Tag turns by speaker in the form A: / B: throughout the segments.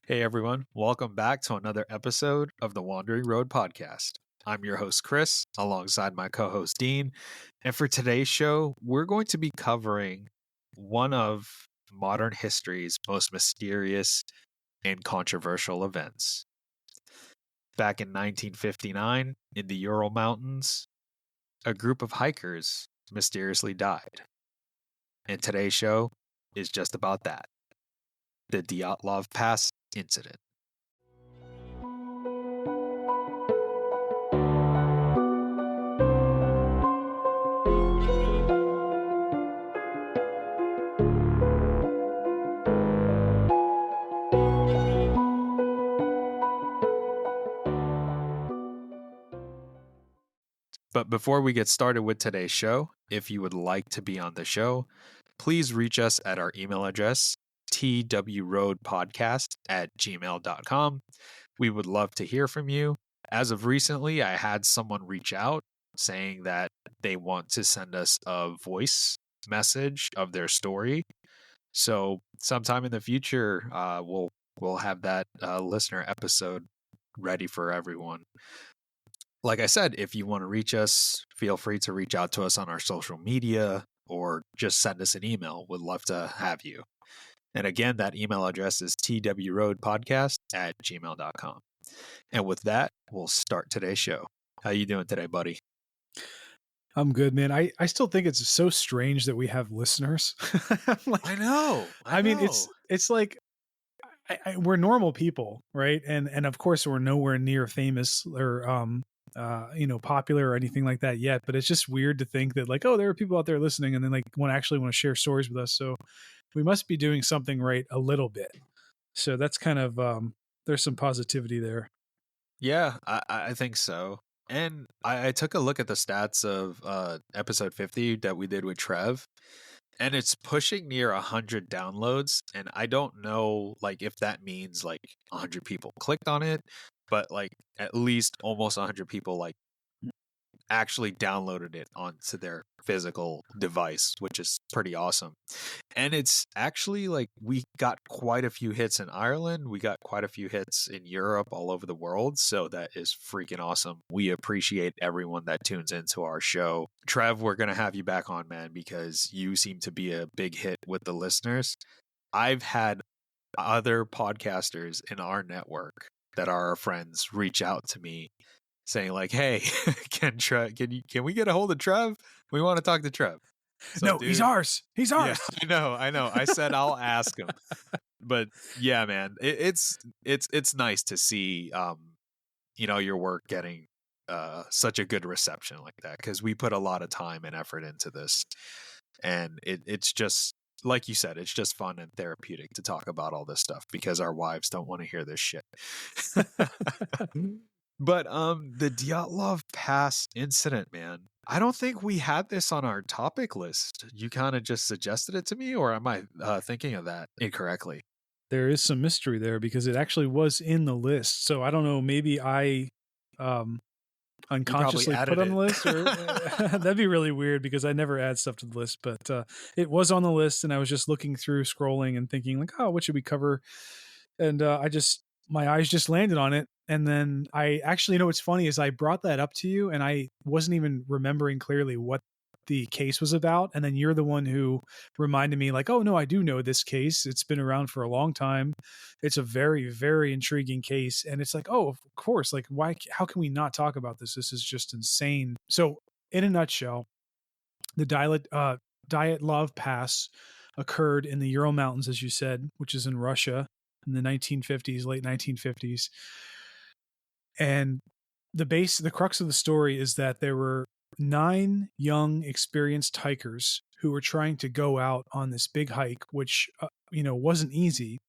A: Hey everyone, welcome back to another episode of the Wandering Road Podcast. I'm your host Chris, alongside my co-host Dean, and for today's show, we're going to be covering one of modern history's most mysterious and controversial events. Back in 1959, in the Ural Mountains, a group of hikers mysteriously died. And today's show is just about that. The Dyatlov Pass incident. But before we get started with today's show, if you would like to be on the show, please reach us at our email address, twroadpodcast@gmail.com. We would love to hear from you. As of recently, I had someone reach out saying that they want to send us a voice message of their story. So sometime in the future, we'll have that listener episode ready for everyone. Like I said, if you want to reach us, feel free to reach out to us on our social media or just send us an email. We'd love to have you. And again, that email address is twroadpodcast@gmail.com. And with that, we'll start today's show. How you doing today, buddy?
B: I'm good, man. I still think it's so strange that we have listeners.
A: I know.
B: I mean, it's like we're normal people, right? And of course, we're nowhere near famous or popular or anything like that yet. But it's just weird to think that like, oh, there are people out there listening, and then like want to share stories with us. So we must be doing something right a little bit. So that's kind of there's some positivity there.
A: Yeah, I think so. And I took a look at the stats of episode 50 that we did with Trev, and it's pushing near 100 downloads. And I don't know like if that means like 100 people clicked on it, but like at least almost 100 people like actually downloaded it onto their physical device, which is pretty awesome. And it's actually like we got quite a few hits in Ireland. We got quite a few hits in Europe, all over the world. So that is freaking awesome. We appreciate everyone that tunes into our show. Trev, we're going to have you back on, man, because you seem to be a big hit with the listeners. I've had other podcasters in our network that are our friends reach out to me saying like, "Hey, can we get a hold of Trev? We want to talk to Trev."
B: So, no, dude, he's ours. He's ours.
A: Yeah, I know. I said I'll ask him, but yeah, man, it's nice to see your work getting such a good reception like that, because we put a lot of time and effort into this, and it's just like you said, it's just fun and therapeutic to talk about all this stuff because our wives don't want to hear this shit. But the Dyatlov Pass incident, man, I don't think we had this on our topic list. You kind of just suggested it to me, or am I thinking of that incorrectly?
B: There is some mystery there because it actually was in the list. So I don't know, maybe I unconsciously put on the list, or that'd be really weird because I never add stuff to the list, but it was on the list, and I was just looking through, scrolling and thinking like, oh, what should we cover? And my eyes just landed on it. And then I actually, what's funny is I brought that up to you and I wasn't even remembering clearly what the case was about. And then you're the one who reminded me like, oh no, I do know this case. It's been around for a long time. It's a very, very intriguing case. And it's like, oh, of course, like how can we not talk about this? This is just insane. So in a nutshell, the Dyatlov Pass occurred in the Ural Mountains, as you said, which is in Russia in the 1950s, late 1950s. And the crux of the story is that there were 9 young, experienced hikers who were trying to go out on this big hike, which, wasn't easy.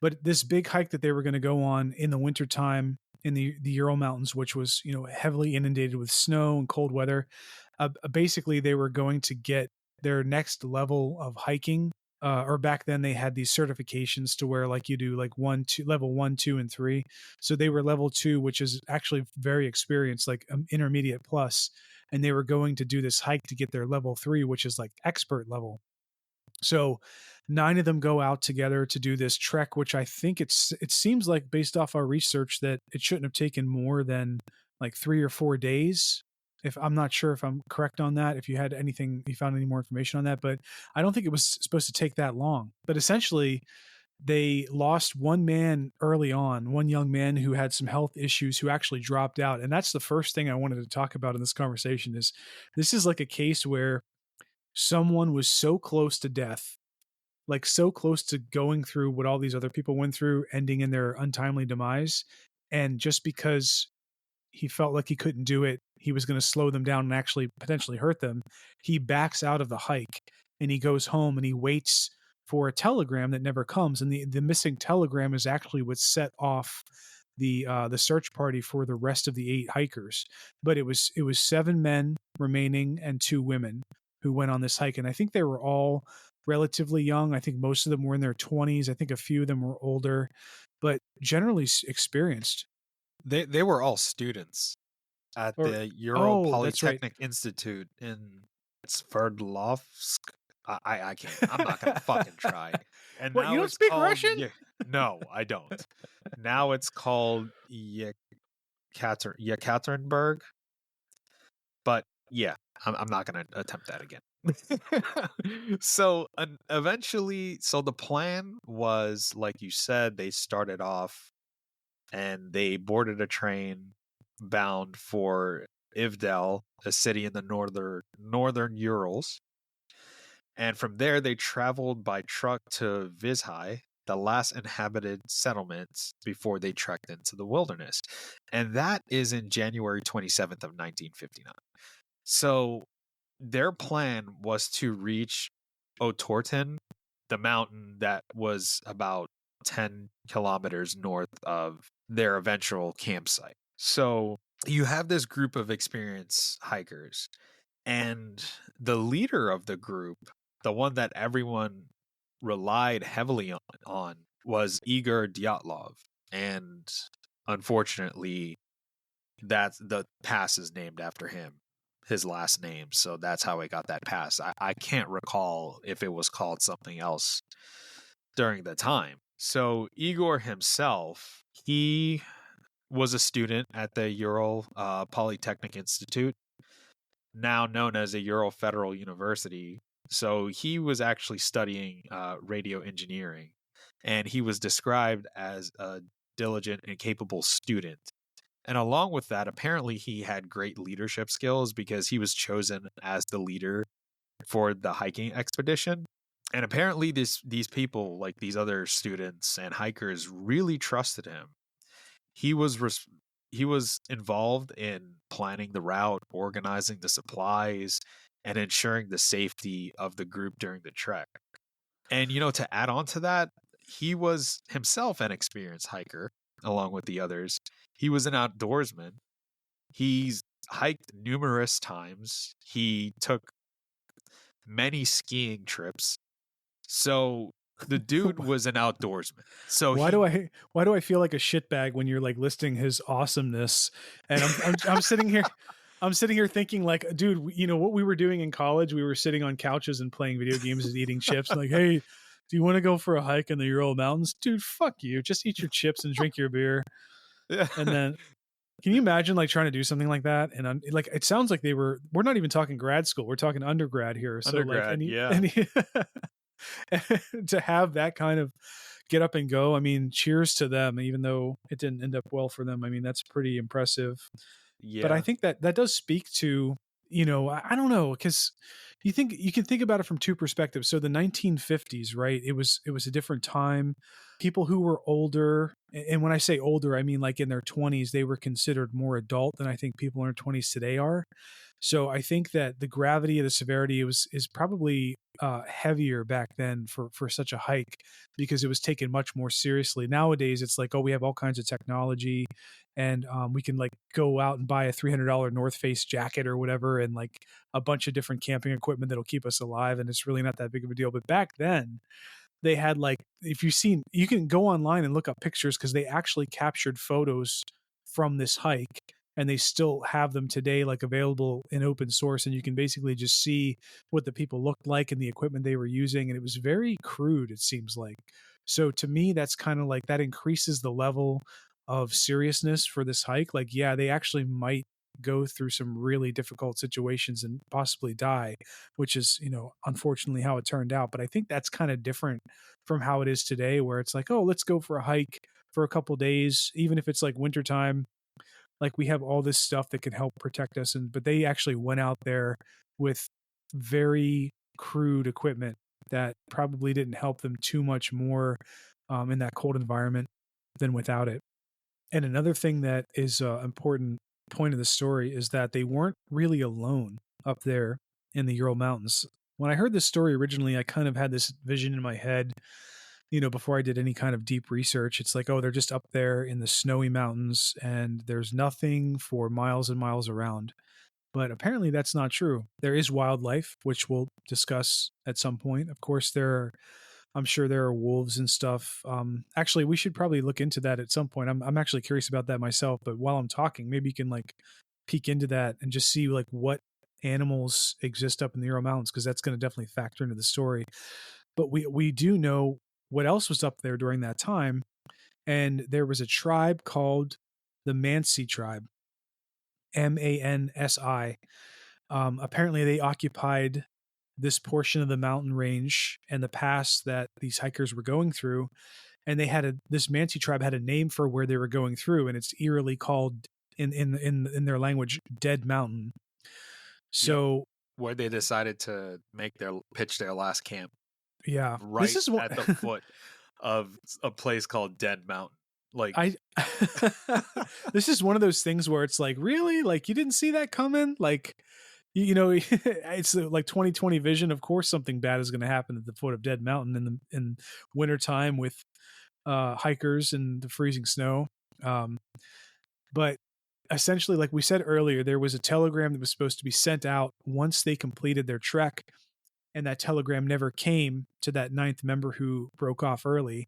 B: But this big hike that they were going to go on in the wintertime in the Ural Mountains, which was, heavily inundated with snow and cold weather, basically they were going to get their next level of hiking. Or back then they had these certifications to where like you do like level 1, 2, and 3. So they were level 2, which is actually very experienced, like intermediate plus. And they were going to do this hike to get their level 3, which is like expert level. So 9 of them go out together to do this trek, which I think it seems like, based off our research, that it shouldn't have taken more than like 3 or 4 days. If I'm not sure if I'm correct on that, if you found any more information on that, but I don't think it was supposed to take that long. But essentially, they lost one man early on, one young man who had some health issues, who actually dropped out. And that's the first thing I wanted to talk about in this conversation. Is this is like a case where someone was so close to death, like so close to going through what all these other people went through, ending in their untimely demise. And just because he felt like he couldn't do it, he was going to slow them down and actually potentially hurt them, he backs out of the hike and he goes home and he waits for a telegram that never comes. And the missing telegram is actually what set off the search party for the rest of the 8 hikers. But it was 7 men remaining and 2 women who went on this hike. And I think they were all relatively young. I think most of them were in their 20s. I think a few of them were older, but generally experienced.
A: They were all students at the Ural Polytechnic Institute in Sverdlovsk. I can't. I'm not gonna fucking try. And
B: what,
A: now
B: you don't speak Russian?
A: No, I don't. Now it's called Yekaterinburg. But yeah, I'm not gonna attempt that again. So eventually, the plan was, like you said, they started off and they boarded a train bound for Ivdel, a city in the northern Urals. And from there, they traveled by truck to Vizhai, the last inhabited settlements before they trekked into the wilderness. And that is in January 27th of 1959. So their plan was to reach Otorten, the mountain that was about 10 kilometers north of their eventual campsite. So you have this group of experienced hikers, and the leader of the group, the one that everyone relied heavily on, was Igor Dyatlov. And unfortunately, that's the pass is named after him, his last name. So that's how I got that pass. I can't recall if it was called something else during the time. So Igor himself, he was a student at the Ural Polytechnic Institute, now known as the Ural Federal University. So he was actually studying radio engineering, and he was described as a diligent and capable student. And along with that, apparently he had great leadership skills because he was chosen as the leader for the hiking expedition. And apparently these people, like these other students and hikers, really trusted him. He was involved in planning the route, organizing the supplies, and ensuring the safety of the group during the trek. And to add on to that, he was himself an experienced hiker along with the others. He was an outdoorsman. He's hiked numerous times. He took many skiing trips. So the dude was an outdoorsman. So
B: why do I feel like a shitbag when you're like listing his awesomeness? And I'm sitting here thinking like, dude, what we were doing in college? We were sitting on couches and playing video games and eating chips. Like, hey, do you want to go for a hike in the Ural Mountains? Dude, fuck you. Just eat your chips and drink your beer.
A: Yeah.
B: And then, can you imagine like trying to do something like that? And like, it sounds like we're not even talking grad school. We're talking undergrad here. So
A: undergrad,
B: to have that kind of get up and go, I mean, cheers to them, even though it didn't end up well for them. I mean, that's pretty impressive. Yeah. But I think that does speak to, I don't know, because you can think about it from two perspectives. So the 1950s, right? It was a different time. People who were older, and when I say older, I mean like in their 20s, they were considered more adult than I think people in their 20s today are. So I think that the gravity of the severity is probably heavier back then for such a hike, because it was taken much more seriously. Nowadays, it's like, oh, we have all kinds of technology, and we can like go out and buy a $300 North Face jacket or whatever, and like a bunch of different camping equipment that'll keep us alive, and it's really not that big of a deal. But back then, they had like, you can go online and look up pictures, because they actually captured photos from this hike, and they still have them today, like available in open source. And you can basically just see what the people looked like and the equipment they were using. And it was very crude, it seems like. So to me, that's kind of like that increases the level of seriousness for this hike. Like, yeah, they actually might go through some really difficult situations and possibly die, which is, unfortunately how it turned out. But I think that's kind of different from how it is today, where it's like, oh, let's go for a hike for a couple days, even if it's like wintertime. Like, we have all this stuff that can help protect us. But they actually went out there with very crude equipment that probably didn't help them too much more in that cold environment than without it. And another thing that is an important point of the story is that they weren't really alone up there in the Ural Mountains. When I heard this story originally, I kind of had this vision in my head, before I did any kind of deep research. It's like, oh, they're just up there in the snowy mountains and there's nothing for miles and miles around. But apparently that's not true. There is wildlife, which we'll discuss at some point. Of course, I'm sure there are wolves and stuff. Actually, we should probably look into that at some point. I'm actually curious about that myself. But while I'm talking, maybe you can like peek into that and just see like what animals exist up in the Ural Mountains, because that's going to definitely factor into the story. But we do know what else was up there during that time, and there was a tribe called the Mansi tribe, Mansi. Apparently, they occupied this portion of the mountain range and the pass that these hikers were going through, and this Mansi tribe had a name for where they were going through, and it's eerily called in their language Dead Mountain. So
A: where they decided to pitch their last camp.
B: Yeah,
A: right at the foot of a place called Dead Mountain. Like,
B: this is one of those things where it's like, really, like you didn't see that coming. Like, it's like 2020 vision. Of course, something bad is going to happen at the foot of Dead Mountain in wintertime with hikers and the freezing snow. But essentially, like we said earlier, there was a telegram that was supposed to be sent out once they completed their trek. And that telegram never came to that 9th member who broke off early.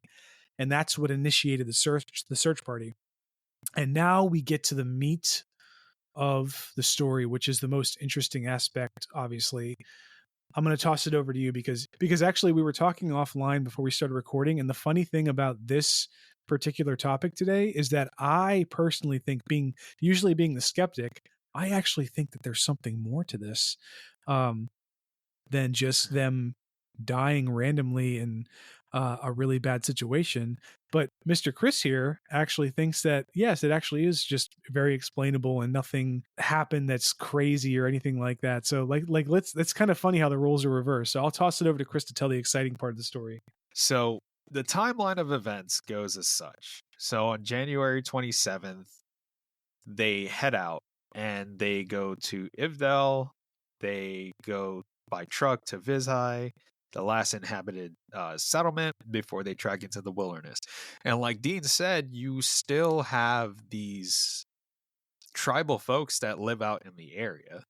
B: And that's what initiated the search party. And now we get to the meat of the story, which is the most interesting aspect, obviously. I'm going to toss it over to you because actually we were talking offline before we started recording. And the funny thing about this particular topic today is that I personally think, usually being the skeptic, I actually think that there's something more to this. Than just them dying randomly in a really bad situation. But Mr. Chris here actually thinks that, yes, it actually is just very explainable and nothing happened that's crazy or anything like that. So that's kind of funny how the roles are reversed. So I'll toss it over to Chris to tell the exciting part of the story.
A: So the timeline of events goes as such. So on January 27th, they head out and they go to Ivdel. They go by truck to Vizhai, the last inhabited settlement, before they trek into the wilderness. And like Dean said, you still have these tribal folks that live out in the area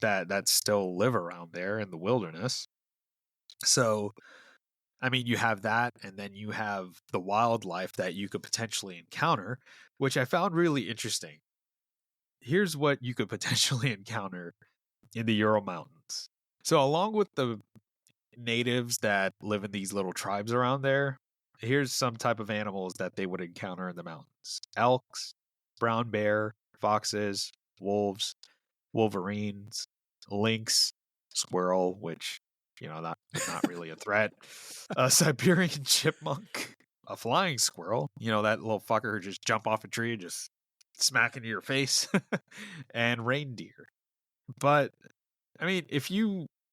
A: that still live around there in the wilderness. So, I mean, you have that, and then you have the wildlife that you could potentially encounter, which I found really interesting. Here's what you could potentially encounter in the Ural Mountains. So along with the natives that live in these little tribes around there, here's some type of animals that they would encounter in the mountains. Elks, brown bear, foxes, wolves, wolverines, lynx, squirrel, which, not really a threat, a Siberian chipmunk, a flying squirrel, that little fucker who just jump off a tree and just smack into your face, and reindeer. But I mean,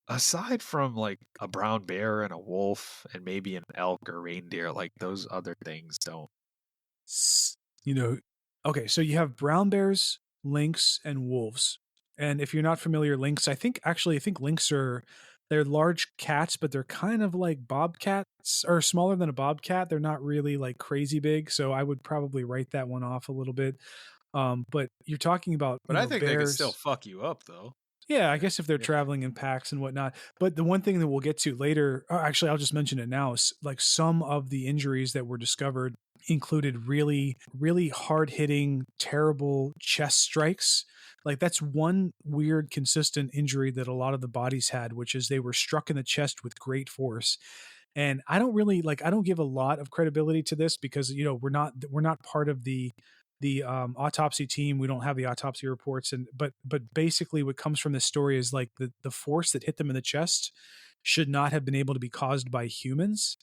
A: aside from like a brown bear and a wolf and maybe an elk or reindeer, like those other things don't.
B: Okay, so you have brown bears, lynx, and wolves. And if you're not familiar, lynx, I think lynx they're large cats, but they're kind of like bobcats, or smaller than a bobcat. They're not really like crazy big. So I would probably write that one off a little bit. But you're talking about,
A: But I think
B: bears.
A: they can still fuck you up, though.
B: Yeah, I guess if they're
A: Yeah.
B: traveling in packs and whatnot. But the one thing that we'll get to later, or actually, I'll just mention it now, is like some of the injuries that were discovered included really, really hard hitting, terrible chest strikes. Like that's one weird, consistent injury that a lot of the bodies had, which is they were struck in the chest with great force. And I don't really I don't give a lot of credibility to this because we're not part of the autopsy team. We don't have the autopsy reports, and but basically what comes from this story is like the force that hit them in the chest should not have been able to be caused by humans.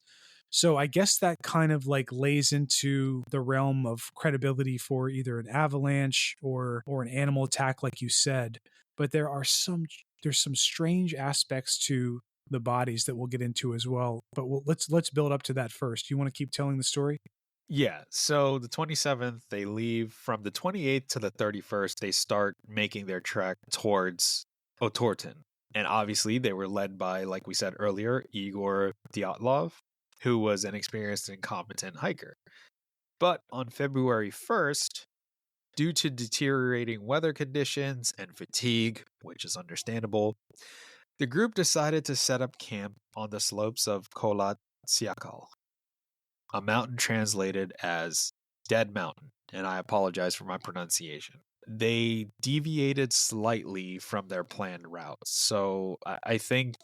B: So I guess that kind of like lays into the realm of credibility for either an avalanche or an animal attack, like you said. But there's some strange aspects to the bodies that we'll get into as well. But let's build up to that first. You want to keep telling the story?
A: Yeah. So the 27th, they leave. From the 28th to the 31st, they start making their trek towards Otorten. And obviously, they were led by, like we said earlier, Igor Dyatlov, who was an experienced and competent hiker. But on February 1st, due to deteriorating weather conditions and fatigue, which is understandable, the group decided to set up camp on the slopes of Kholat Syakal, a mountain translated as Dead Mountain, and I apologize for my pronunciation. They deviated slightly from their planned route. So I think,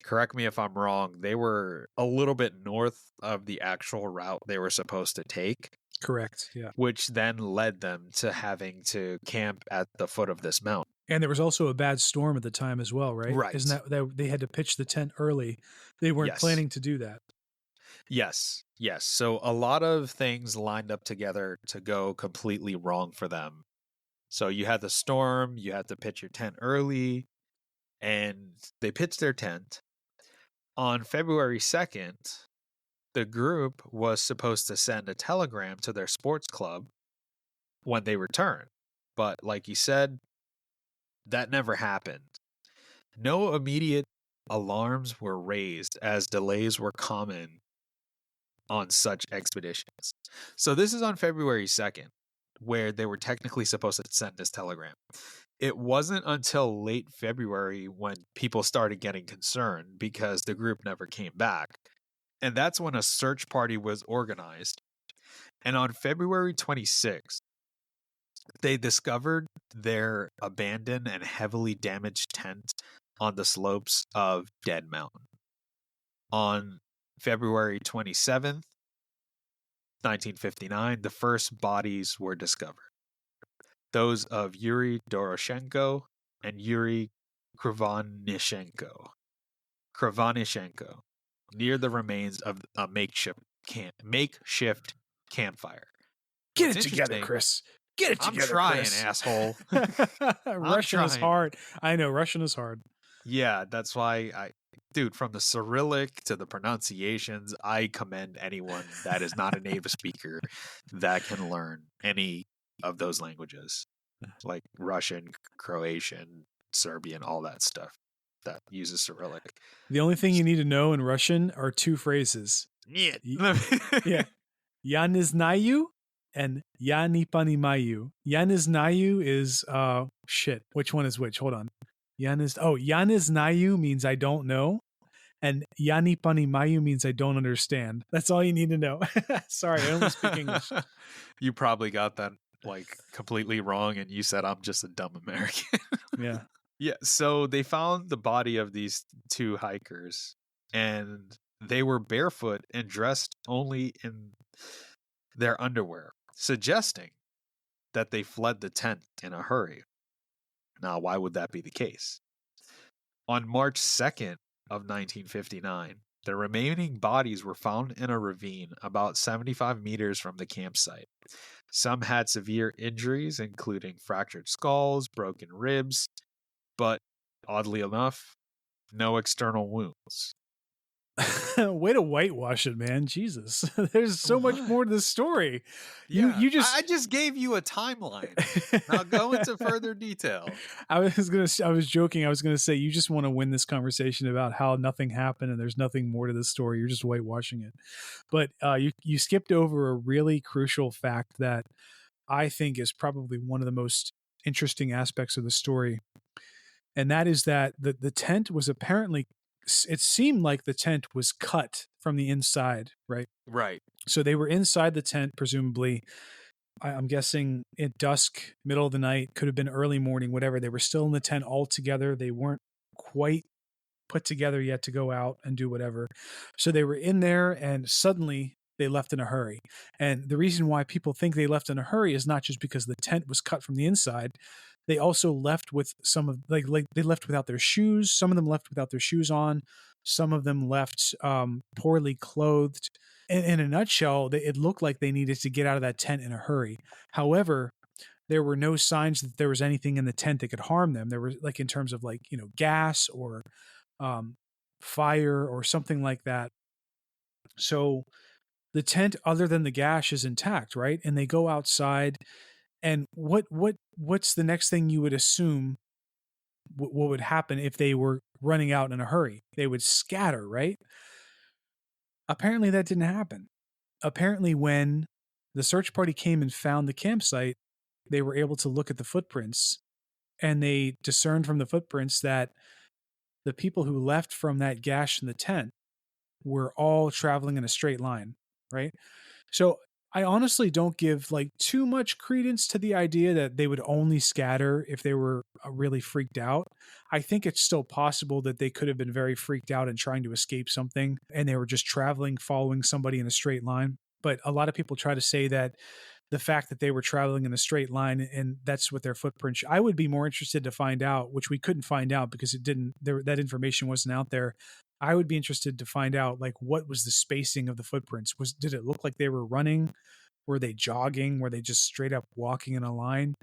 A: correct me if I'm wrong, they were a little bit north of the actual route they were supposed to take.
B: Correct. Yeah.
A: Which then led them to having to camp at the foot of this mountain.
B: And there was also a bad storm at the time as well, right?
A: Right.
B: Isn't that they had to pitch the tent early? They weren't planning to do that.
A: Yes. So a lot of things lined up together to go completely wrong for them. So you had the storm, you had to pitch your tent early, and they pitched their tent. On February 2nd, the group was supposed to send a telegram to their sports club when they returned. But like you said, that never happened. No immediate alarms were raised as delays were common on such expeditions. So this is on February 2nd, where they were technically supposed to send this telegram. It wasn't until late February when people started getting concerned because the group never came back. And that's when a search party was organized. And on February 26th, they discovered their abandoned and heavily damaged tent on the slopes of Dead Mountain. On February 27th, 1959, the first bodies were discovered. Those of Yuri Doroshenko and Yuri Kravanishenko, near the remains of a makeshift campfire.
B: Get it together, Chris. Get it together,
A: I'm trying,
B: Chris.
A: asshole.
B: Russian is hard. I know, Russian is hard.
A: Yeah, that's why dude, from the Cyrillic to the pronunciations, I commend anyone that is not a native speaker that can learn any of those languages, like Russian, Croatian, Serbian, all that stuff that uses Cyrillic.
B: The only thing you need to know in Russian are two phrases.
A: Yeah.
B: Я не знаю and я не понимаю. Я не знаю is shit. Which one is which? Hold on. Я не знаю means I don't know. And я не понимаю means I don't understand. That's all you need to know. Sorry, I only speak English.
A: You probably got that like completely wrong, and you said I'm just a dumb American.
B: Yeah.
A: Yeah. So they found the body of these two hikers, and they were barefoot and dressed only in their underwear, suggesting that they fled the tent in a hurry. Now, why would that be the case? On March 2nd of 1959, the remaining bodies were found in a ravine about 75 meters from the campsite. Some had severe injuries, including fractured skulls, broken ribs, but oddly enough, no external wounds.
B: Way to whitewash it, man. Jesus. There's so much more to the story.
A: Yeah,
B: I
A: just gave you a timeline. Now go into further detail.
B: I was joking. I was going to say, you just want to win this conversation about how nothing happened and there's nothing more to the story. You're just whitewashing it. But you skipped over a really crucial fact that I think is probably one of the most interesting aspects of the story. And that is that the tent was apparently, it seemed like the tent was cut from the inside, right?
A: Right.
B: So they were inside the tent, presumably. I'm guessing at dusk, middle of the night, could have been early morning, whatever. They were still in the tent all together. They weren't quite put together yet to go out and do whatever. So they were in there, and suddenly they left in a hurry. And the reason why people think they left in a hurry is not just because the tent was cut from the inside. They also left with some of like they left without their shoes. Some of them left without their shoes on. Some of them left poorly clothed. In a nutshell, it looked like they needed to get out of that tent in a hurry. However, there were no signs that there was anything in the tent that could harm them. There was, like, in terms of, like, gas or fire or something like that. So the tent, other than the gash, is intact, right? And they go outside, and what's the next thing you would assume what would happen if they were running out in a hurry? They would scatter, right? Apparently that didn't happen. Apparently, when the search party came and found the campsite, they were able to look at the footprints, and they discerned from the footprints that the people who left from that gash in the tent were all traveling in a straight line, right? So I honestly don't give like too much credence to the idea that they would only scatter if they were really freaked out. I think it's still possible that they could have been very freaked out and trying to escape something, and they were just traveling, following somebody in a straight line. But a lot of people try to say that the fact that they were traveling in a straight line and that's what their footprints. I would be more interested to find out, which we couldn't find out because that information wasn't out there. I would be interested to find out, like, what was the spacing of the footprints? Did it look like they were running? Were they jogging? Were they just straight up walking in a line?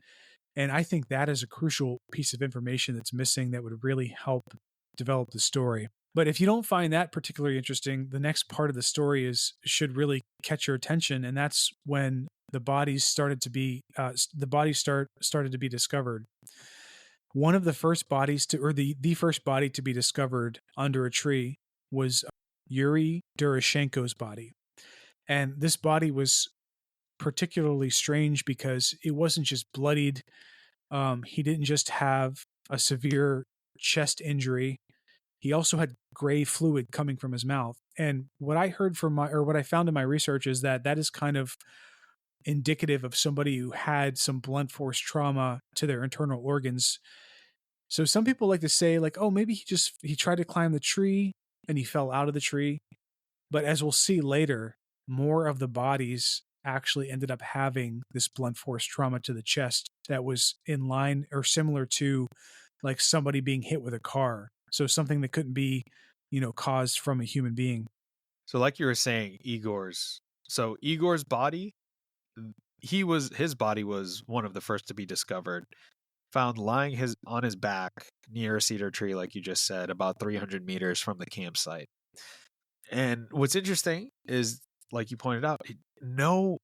B: And I think that is a crucial piece of information that's missing that would really help develop the story. But if you don't find that particularly interesting, the next part of the story should really catch your attention, and that's when the bodies started to be started to be discovered. One of the first bodies the first body to be discovered under a tree was Yuri Durashenko's body. And this body was particularly strange because it wasn't just bloodied. He didn't just have a severe chest injury. He also had gray fluid coming from his mouth. And what I found in my research is that is kind of indicative of somebody who had some blunt force trauma to their internal organs. So some people like to say, like, oh, maybe he tried to climb the tree and he fell out of the tree. But as we'll see later, more of the bodies actually ended up having this blunt force trauma to the chest that was in line or similar to like somebody being hit with a car. So something that couldn't be, caused from a human being.
A: So like you were saying, Igor's body, his body was one of the first to be discovered, found lying on his back near a cedar tree, like you just said, about 300 meters from the campsite. And what's interesting is, like you pointed out, no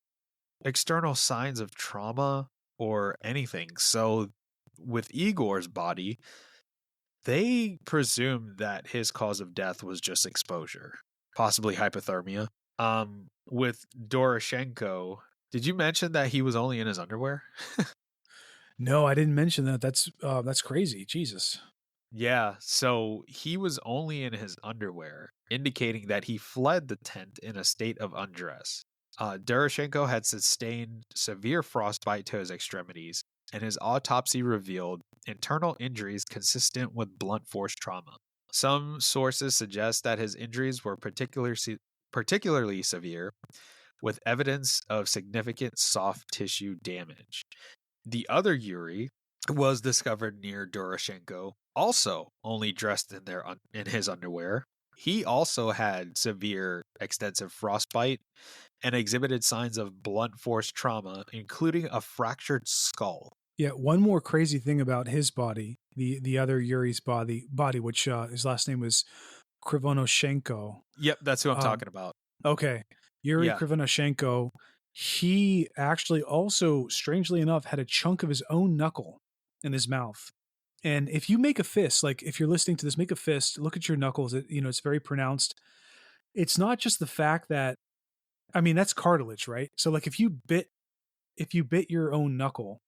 A: external signs of trauma or anything. So with Igor's body, they presumed that his cause of death was just exposure, possibly hypothermia. With Doroshenko, did you mention that he was only in his underwear?
B: No, I didn't mention that. That's crazy. Jesus.
A: Yeah, so he was only in his underwear, indicating that he fled the tent in a state of undress. Doroshenko had sustained severe frostbite to his extremities, and his autopsy revealed internal injuries consistent with blunt force trauma. Some sources suggest that his injuries were particularly severe, with evidence of significant soft tissue damage. The other Yuri was discovered near Doroshenko, also only dressed in his underwear. He also had severe, extensive frostbite and exhibited signs of blunt force trauma, including a fractured skull.
B: Yeah, one more crazy thing about his body, the other Yuri's body, which his last name was Krivonoshenko.
A: Yep, that's who I'm talking about.
B: Okay, Yuri
A: Yeah.
B: Krivonoshenko. He actually also, strangely enough, had a chunk of his own knuckle in his mouth. And if you make a fist, like if you're listening to this, make a fist, look at your knuckles. It's very pronounced. It's not just the fact that, I mean, that's cartilage, right? So like if you bit your own knuckle,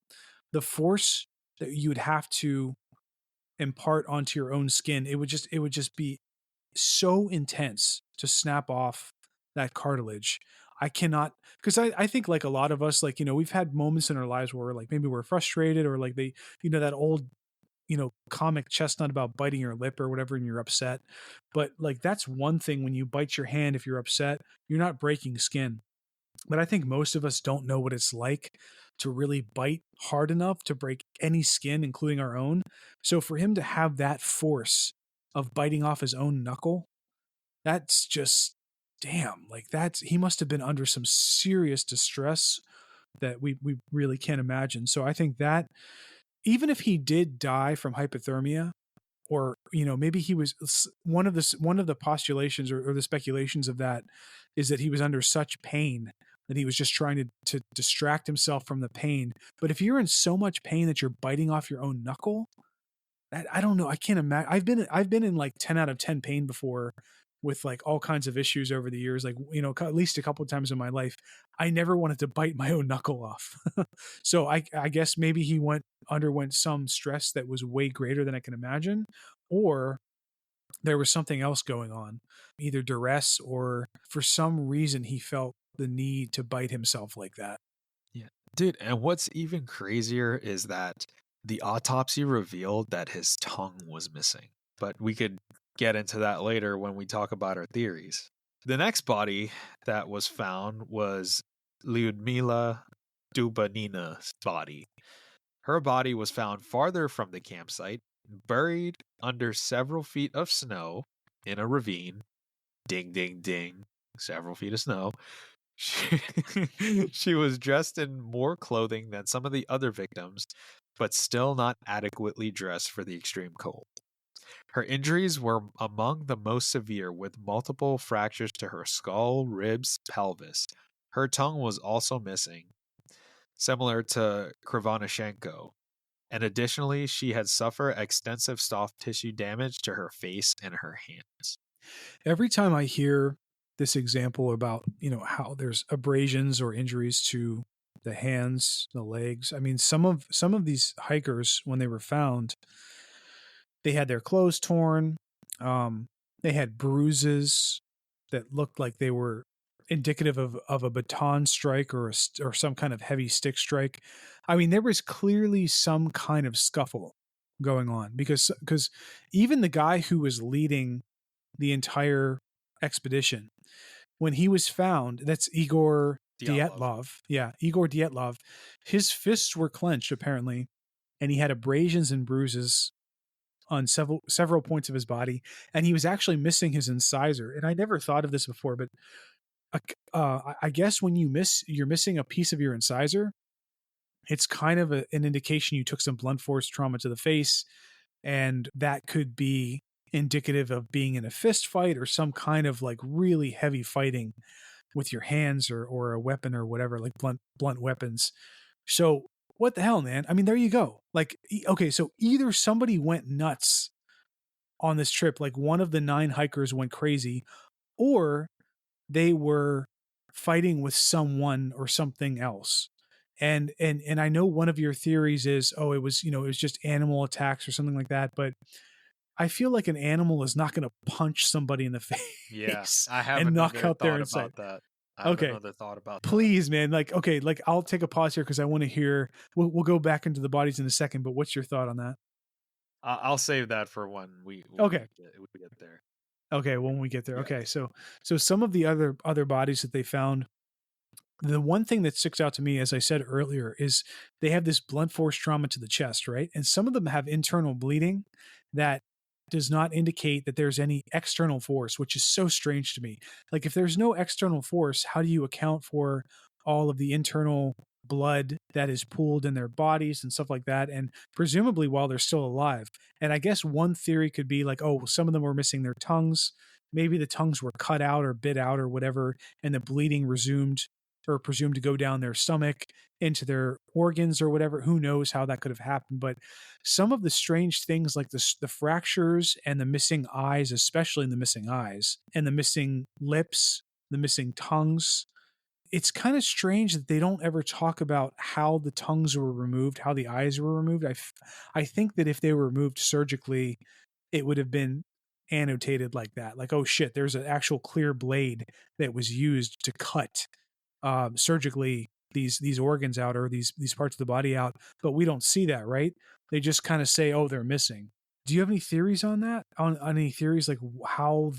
B: the force that you would have to impart onto your own skin, it would just be so intense to snap off that cartilage. I cannot, because I think like a lot of us, like, we've had moments in our lives where like maybe we're frustrated, or like that old, comic chestnut about biting your lip or whatever, and you're upset. But like, that's one thing when you bite your hand, if you're upset, you're not breaking skin. But I think most of us don't know what it's like to really bite hard enough to break any skin, including our own. So for him to have that force of biting off his own knuckle, that's just damn. Like, he must have been under some serious distress that we really can't imagine. So I think that even if he did die from hypothermia, or maybe he was, one of the postulations, or the speculations of that is that he was under such pain that he was just trying to distract himself from the pain. But if you're in so much pain that you're biting off your own knuckle, I don't know. I can't imagine. I've been in like 10 out of 10 pain before, with like all kinds of issues over the years, like, at least a couple of times in my life. I never wanted to bite my own knuckle off. So I guess maybe he underwent some stress that was way greater than I can imagine, or there was something else going on, either duress, or for some reason he felt the need to bite himself like that.
A: Yeah. Dude, and what's even crazier is that the autopsy revealed that his tongue was missing. But we could get into that later when we talk about our theories. The next body that was found was Lyudmila Dubanina's body. Her body was found farther from the campsite, buried under several feet of snow in a ravine. Ding, ding, ding. Several feet of snow. She was dressed in more clothing than some of the other victims, but still not adequately dressed for the extreme cold. Her injuries were among the most severe, with multiple fractures to her skull, ribs, pelvis. Her tongue was also missing, similar to Krivonashenko. And additionally, she had suffered extensive soft tissue damage to her face and her hands.
B: Every time I hear this example about, how there's abrasions or injuries to the hands, the legs. I mean, some of these hikers, when they were found, they had their clothes torn. They had bruises that looked like they were indicative of a baton strike, or some kind of heavy stick strike. I mean, there was clearly some kind of scuffle going on, because even the guy who was leading the entire expedition, when he was found, that's Igor Dyatlov. Yeah, Igor Dyatlov. His fists were clenched, apparently, and he had abrasions and bruises on several points of his body, and he was actually missing his incisor. And I never thought of this before, but I guess when you're missing a piece of your incisor, it's kind of an indication you took some blunt force trauma to the face, and that could be indicative of being in a fist fight or some kind of like really heavy fighting with your hands, or a weapon or whatever, like blunt weapons. So what the hell, man? I mean, there you go. Like, okay, so either somebody went nuts on this trip, like one of the 9 hikers went crazy, or they were fighting with someone or something else. And I know one of your theories is, it was just animal attacks or something like that, but I feel like an animal is not going to punch somebody in the face,
A: Yeah, I have
B: and knock
A: another
B: out their
A: thought
B: inside.
A: about that. I have
B: Okay.
A: another thought about that.
B: Please, man. Like, okay, like I'll take a pause here because I want to hear. We'll go back into the bodies in a second, but what's your thought on that?
A: I'll save that for when we
B: Okay.
A: get there.
B: Okay, when we get there.
A: Yeah.
B: Okay, so some of the other bodies that they found, the one thing that sticks out to me, as I said earlier, is they have this blunt force trauma to the chest, right? And some of them have internal bleeding that does not indicate that there's any external force, which is so strange to me. Like, if there's no external force, how do you account for all of the internal blood that is pooled in their bodies and stuff like that? And presumably while they're still alive. And I guess one theory could be like, some of them were missing their tongues. Maybe the tongues were cut out or bit out or whatever, and the bleeding resumed, or presumed to go down their stomach into their organs or whatever. Who knows how that could have happened? But some of the strange things, like the fractures and the missing eyes, especially in the missing eyes, and the missing lips, the missing tongues, it's kind of strange that they don't ever talk about how the tongues were removed, how the eyes were removed. I think that if they were removed surgically, it would have been annotated like that. Like, oh shit, there's an actual clear blade that was used to cut surgically these organs out, or these parts of the body out, but we don't see that, right? They just kind of say, oh, they're missing. Do you have any theories on that? On any theories like how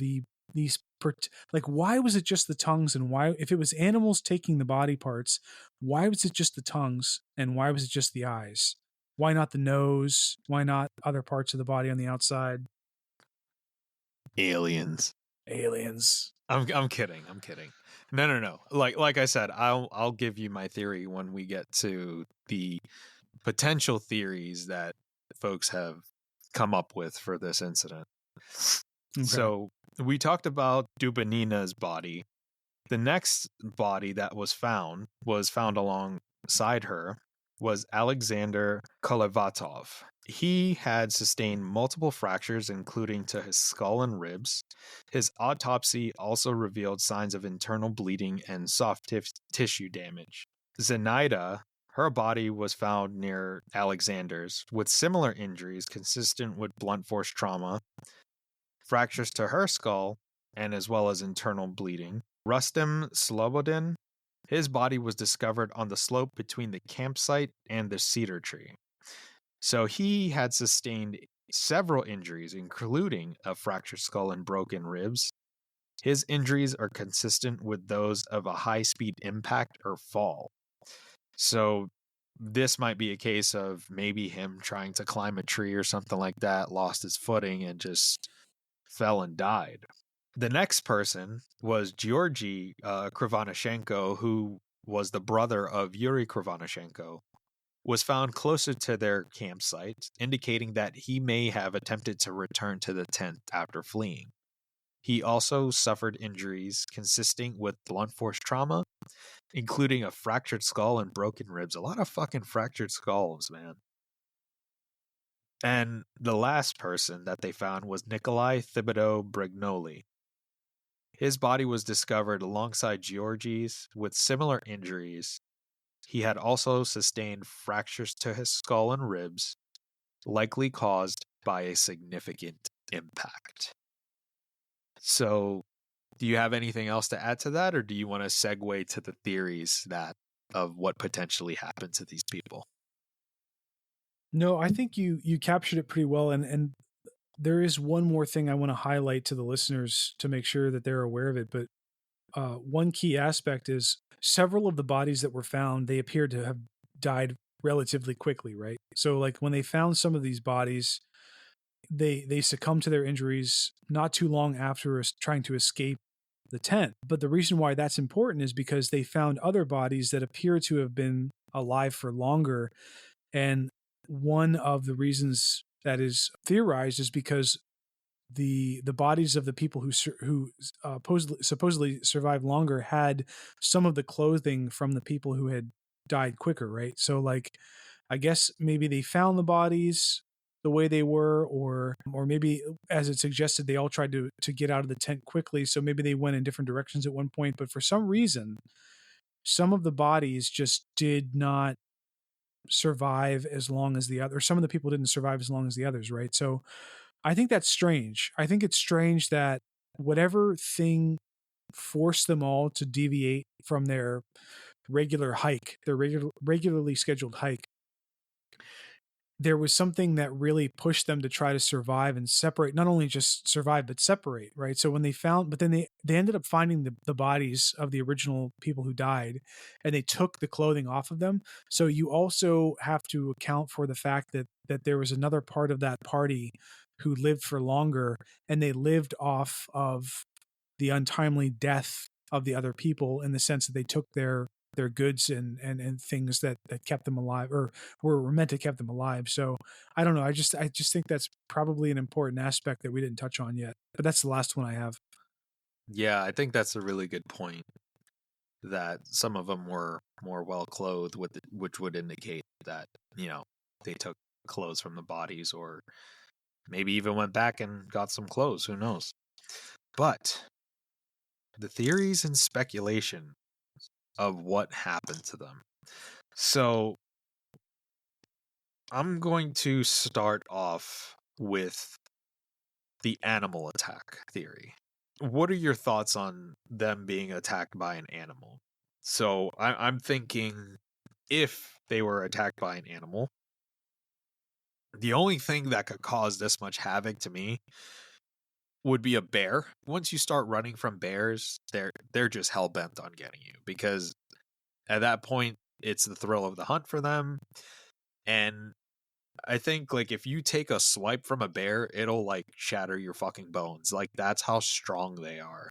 B: like, why was it just the tongues, and why, if it was animals taking the body parts, why was it just the tongues, and why was it just the eyes? Why not the nose? Why not other parts of the body on the outside?
A: Aliens.
B: I'm
A: kidding. No. Like I said, I'll give you my theory when we get to the potential theories that folks have come up with for this incident. Okay. So we talked about Dubinina's body. The next body that was found alongside her was Alexander Kolevatov. He had sustained multiple fractures, including to his skull and ribs. His autopsy also revealed signs of internal bleeding and soft tissue damage. Zenaida, her body was found near Alexander's with similar injuries consistent with blunt force trauma, fractures to her skull, and as well as internal bleeding. Rustem Slobodin, his body was discovered on the slope between the campsite and the cedar tree. So he had sustained several injuries, including a fractured skull and broken ribs. His injuries are consistent with those of a high-speed impact or fall. So this might be a case of maybe him trying to climb a tree or something like that, lost his footing, and just fell and died. The next person was Georgy Krivonishenko, who was the brother of Yuri Krivonishenko, was found closer to their campsite, indicating that he may have attempted to return to the tent after fleeing. He also suffered injuries consisting with blunt force trauma, including a fractured skull and broken ribs. A lot of fucking fractured skulls, man. And the last person that they found was Nikolai Thibodeau Brignoli. His body was discovered alongside Georgie's with similar injuries. He had also sustained fractures to his skull and ribs, likely caused by a significant impact. So, do you have anything else to add to that, or do you want to segue to the theories of what potentially happened to these people?
B: No, I think you captured it pretty well, and there is one more thing I want to highlight to the listeners to make sure that they're aware of it. But one key aspect is several of the bodies that were found, they appeared to have died relatively quickly, right? So like when they found some of these bodies, they succumbed to their injuries not too long after trying to escape the tent. But the reason why that's important is because they found other bodies that appear to have been alive for longer. And one of the reasons that is theorized is because the bodies of the people who supposedly survived longer had some of the clothing from the people who had died quicker, right? So like, I guess maybe they found the bodies the way they were, or maybe, as it suggested, they all tried to get out of the tent quickly. So maybe they went in different directions at one point, but for some reason, some of the bodies just did not survive as long as the other. Some of the people didn't survive as long as the others, right? So I think that's strange. I think it's strange that whatever thing forced them all to deviate from their regular hike, their regularly scheduled hike, there was something that really pushed them to try to survive and separate, not only just survive, but separate, right? So when they found, but then they ended up finding the bodies of the original people who died, and they took the clothing off of them. So you also have to account for the fact that there was another part of that party who lived for longer, and they lived off of the untimely death of the other people, in the sense that they took their goods and things that kept them alive, or were meant to keep them alive. So I don't know. I just think that's probably an important aspect that we didn't touch on yet. But that's the last one I have.
A: Yeah, I think that's a really good point. That some of them were more well clothed, which would indicate that, they took clothes from the bodies, or maybe even went back and got some clothes. Who knows? But the theories and speculation of what happened to them. So I'm going to start off with the animal attack theory. What are your thoughts on them being attacked by an animal? So I'm thinking if they were attacked by an animal, the only thing that could cause this much havoc to me would be a bear. Once you start running from bears, they're just hell bent on getting you, because at that point it's the thrill of the hunt for them. And I think like if you take a swipe from a bear, it'll like shatter your fucking bones. Like that's how strong they are.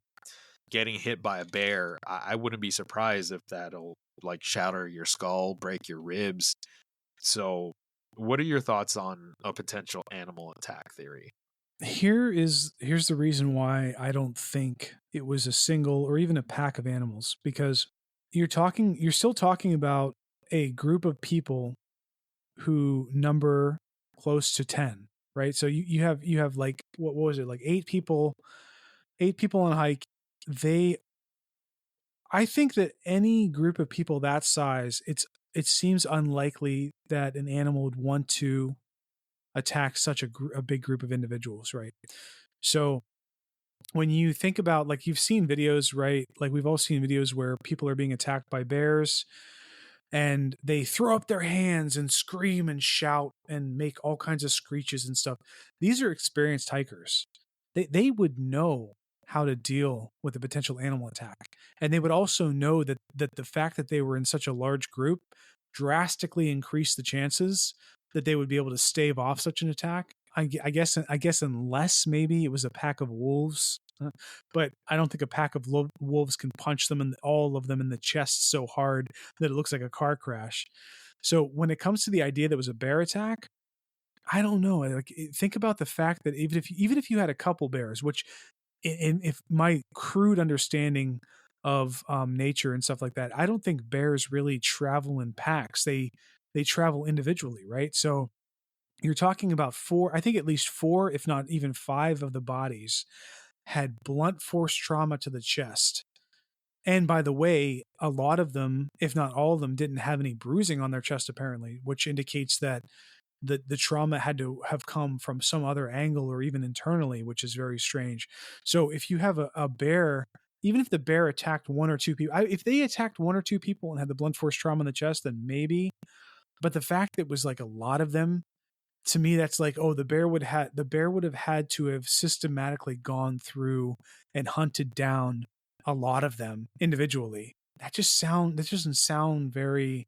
A: Getting hit by a bear, I wouldn't be surprised if that'll like shatter your skull, break your ribs. So what are your thoughts on a potential animal attack theory?
B: Here's the reason why I don't think it was a single or even a pack of animals, because you're still talking about a group of people who number close to 10, right? So you have like what was it, like eight people on a hike. They I think that any group of people that size, it seems unlikely that an animal would want to attack such a big group of individuals, right? So when you think about, like, you've seen videos, right? Like we've all seen videos where people are being attacked by bears and they throw up their hands and scream and shout and make all kinds of screeches and stuff. These are experienced hikers. They would know how to deal with a potential animal attack. And they would also know that the fact that they were in such a large group drastically increased the chances that they would be able to stave off such an attack. I guess unless maybe it was a pack of wolves, but I don't think a pack of wolves can punch them and all of them in the chest so hard that it looks like a car crash. So when it comes to the idea that it was a bear attack, I don't know. Like, think about the fact that even if you had a couple bears, which if my crude understanding of nature and stuff like that, I don't think bears really travel in packs. They travel individually, right? So you're talking about four, I think at least four, if not even five of the bodies had blunt force trauma to the chest. And by the way, a lot of them, if not all of them, didn't have any bruising on their chest, apparently, which indicates that the trauma had to have come from some other angle or even internally, which is very strange. So if you have a bear, even if the bear attacked one or two people, if they attacked one or two people and had the blunt force trauma in the chest, then maybe. But the fact that it was like a lot of them, to me, that's like, oh, the bear would have had to have systematically gone through and hunted down a lot of them individually. That doesn't sound very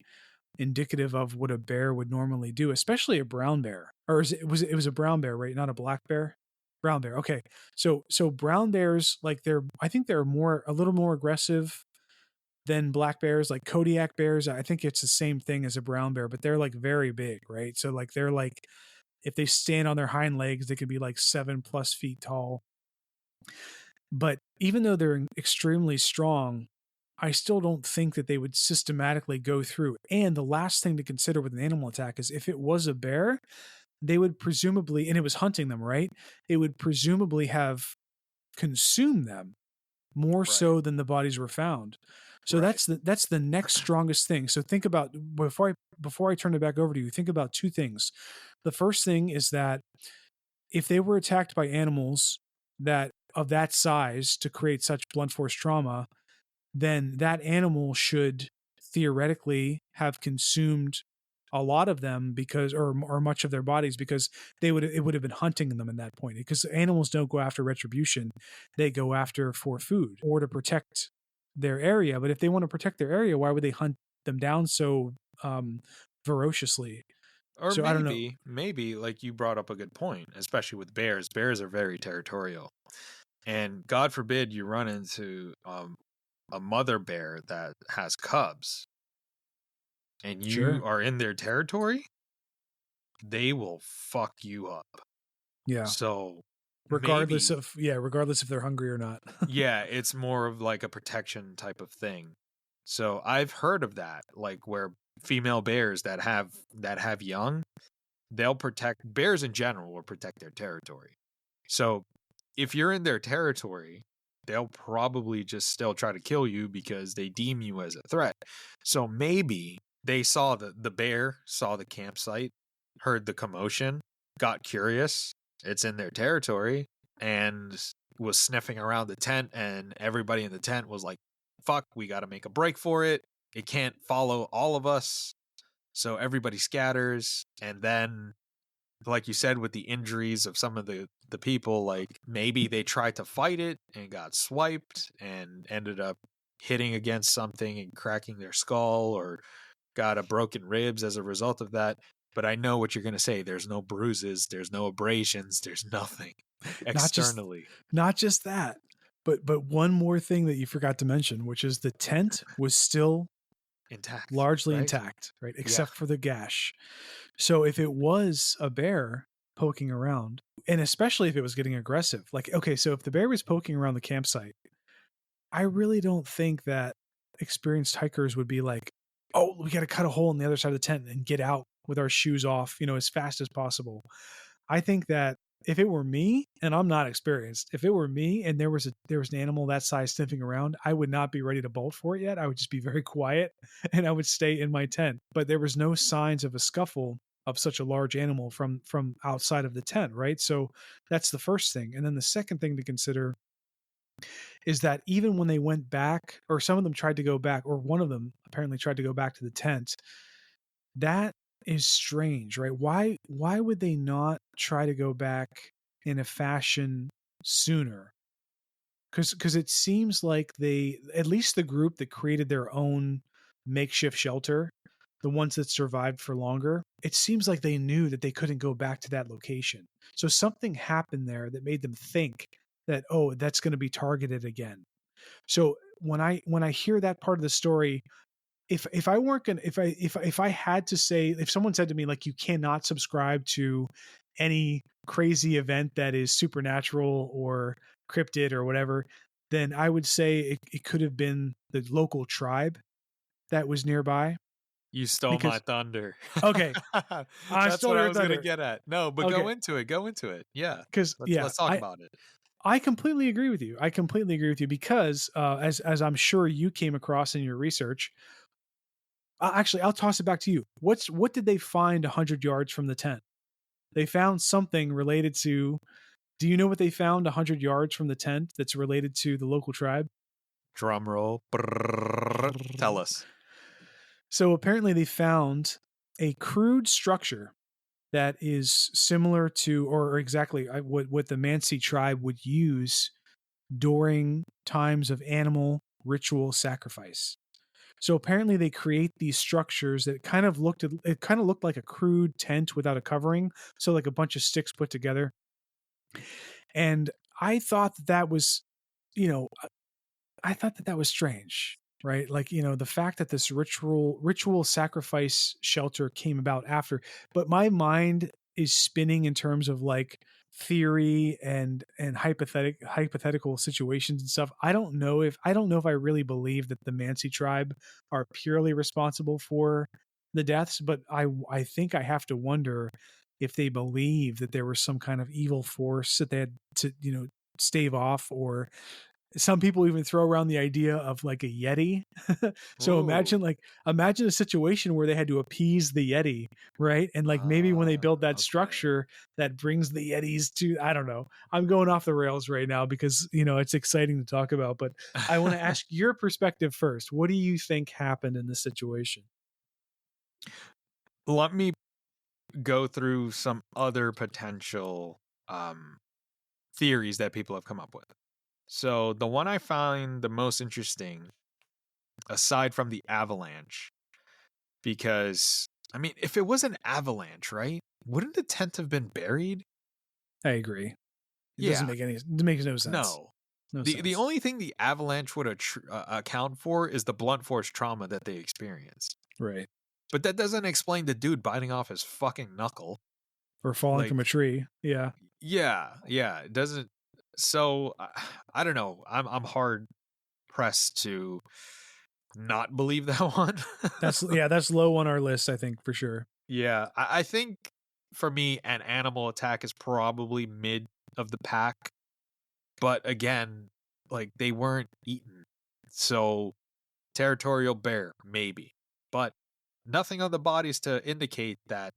B: indicative of what a bear would normally do, especially a brown bear. Or it was a brown bear, right? Not a black bear. Brown bear. Okay. So brown bears, like, I think they're a little more aggressive than black bears. Like Kodiak bears, I think it's the same thing as a brown bear, but they're like very big, right? So like they're like, if they stand on their hind legs, they could be like 7+ feet tall. But even though they're extremely strong, I still don't think that they would systematically go through. And the last thing to consider with an animal attack is if it was a bear, they would presumably, and it was hunting them, right? It would presumably have consumed them more so than the bodies were found. So that's the next strongest thing. So think about, before I turn it back over to you, think about two things. The first thing is that if they were attacked by animals that of that size to create such blunt force trauma, then that animal should theoretically have consumed a lot of them, because or much of their bodies, because it would have been hunting them at that point, because animals don't go after retribution, they go after for food or to protect their area. But if they want to protect their area, why would they hunt them down so ferociously?
A: Or
B: So I don't know.
A: maybe like you brought up a good point, especially with bears. Bears are very territorial. And God forbid you run into a mother bear that has cubs and you
B: Sure.
A: are in their territory, they will fuck you up.
B: Yeah.
A: So
B: Regardless
A: maybe,
B: if they're hungry or not.
A: yeah, it's more of like a protection type of thing. So I've heard of that, like where female bears that have young, they'll protect, bears in general will protect their territory. So if you're in their territory, they'll probably just still try to kill you because they deem you as a threat. So maybe they saw the bear, saw the campsite, heard the commotion, got curious. It's in their territory, and was sniffing around the tent, and everybody in the tent was like, fuck, we got to make a break for it. It can't follow all of us. So everybody scatters. And then, like you said, with the injuries of some of the people, like maybe they tried to fight it and got swiped and ended up hitting against something and cracking their skull, or got a broken ribs as a result of that. But I know what you're going to say. There's no bruises. There's no abrasions. There's nothing externally.
B: Not just that, but one more thing that you forgot to mention, which is the tent was still
A: Intact.
B: largely
A: right?
B: intact, right? Except for the gash. So if it was a bear poking around, and especially if it was getting aggressive, like, okay, so if the bear was poking around the campsite, I really don't think that experienced hikers would be like, oh, we got to cut a hole in the other side of the tent and get out with our shoes off, as fast as possible. I think that if it were me, and I'm not experienced, if it were me and there was an animal that size sniffing around, I would not be ready to bolt for it yet. I would just be very quiet and I would stay in my tent. But there was no signs of a scuffle of such a large animal from outside of the tent, right? So that's the first thing. And then the second thing to consider is that even when they went back, or some of them tried to go back, or one of them apparently tried to go back to the tent, that is strange, right? Why would they not try to go back in a fashion sooner? Because it seems like they, at least the group that created their own makeshift shelter, the ones that survived for longer, it seems like they knew that they couldn't go back to that location. So something happened there that made them think that, oh, that's going to be targeted again. So when I hear that part of the story, if I weren't gonna, if I had to say, if someone said to me, like, you cannot subscribe to any crazy event that is supernatural or cryptid or whatever, then I would say it could have been the local tribe that was nearby.
A: You stole my thunder.
B: Okay, I
A: That's
B: stole
A: what I
B: your
A: was going to
B: thunder.
A: get at. No, but
B: Okay.
A: go into it. Go into it. Yeah.
B: Because
A: Let's talk about it.
B: I completely agree with you. Because as I'm sure you came across in your research. Actually, I'll toss it back to you. What did they find 100 yards from the tent? They found something related to. Do you know what they found 100 yards from the tent that's related to the local tribe?
A: Drum roll. Brrr. Tell us.
B: So apparently they found a crude structure that is similar to, or exactly what the Mansi tribe would use during times of animal ritual sacrifice. So apparently they create these structures that kind of looked like a crude tent without a covering. So like a bunch of sticks put together. And I thought that was, strange, right? Like, the fact that this ritual sacrifice shelter came about after, but my mind is spinning in terms of like theory and hypothetical situations and stuff. I don't know if I really believe that the Mansi tribe are purely responsible for the deaths, but I think I have to wonder if they believe that there was some kind of evil force that they had to, stave off. Or some people even throw around the idea of like a Yeti. So imagine a situation where they had to appease the Yeti, right? And like maybe when they build that structure that brings the Yetis to, I don't know. I'm going off the rails right now because, it's exciting to talk about, but I want to ask your perspective first. What do you think happened in this situation?
A: Let me go through some other potential theories that people have come up with. So the one I find the most interesting, aside from the avalanche, because, I mean, if it was an avalanche, right, wouldn't the tent have been buried?
B: I agree. It makes no sense.
A: No. The only thing the avalanche would account for is the blunt force trauma that they experienced.
B: Right.
A: But that doesn't explain the dude biting off his fucking knuckle.
B: Or falling from a tree. Yeah.
A: Yeah. It doesn't. So I don't know. I'm hard pressed to not believe that one.
B: That's low on our list, I think, for sure.
A: Yeah. I think for me, an animal attack is probably mid of the pack. But again, like they weren't eaten. So territorial bear, maybe. But nothing on the bodies to indicate that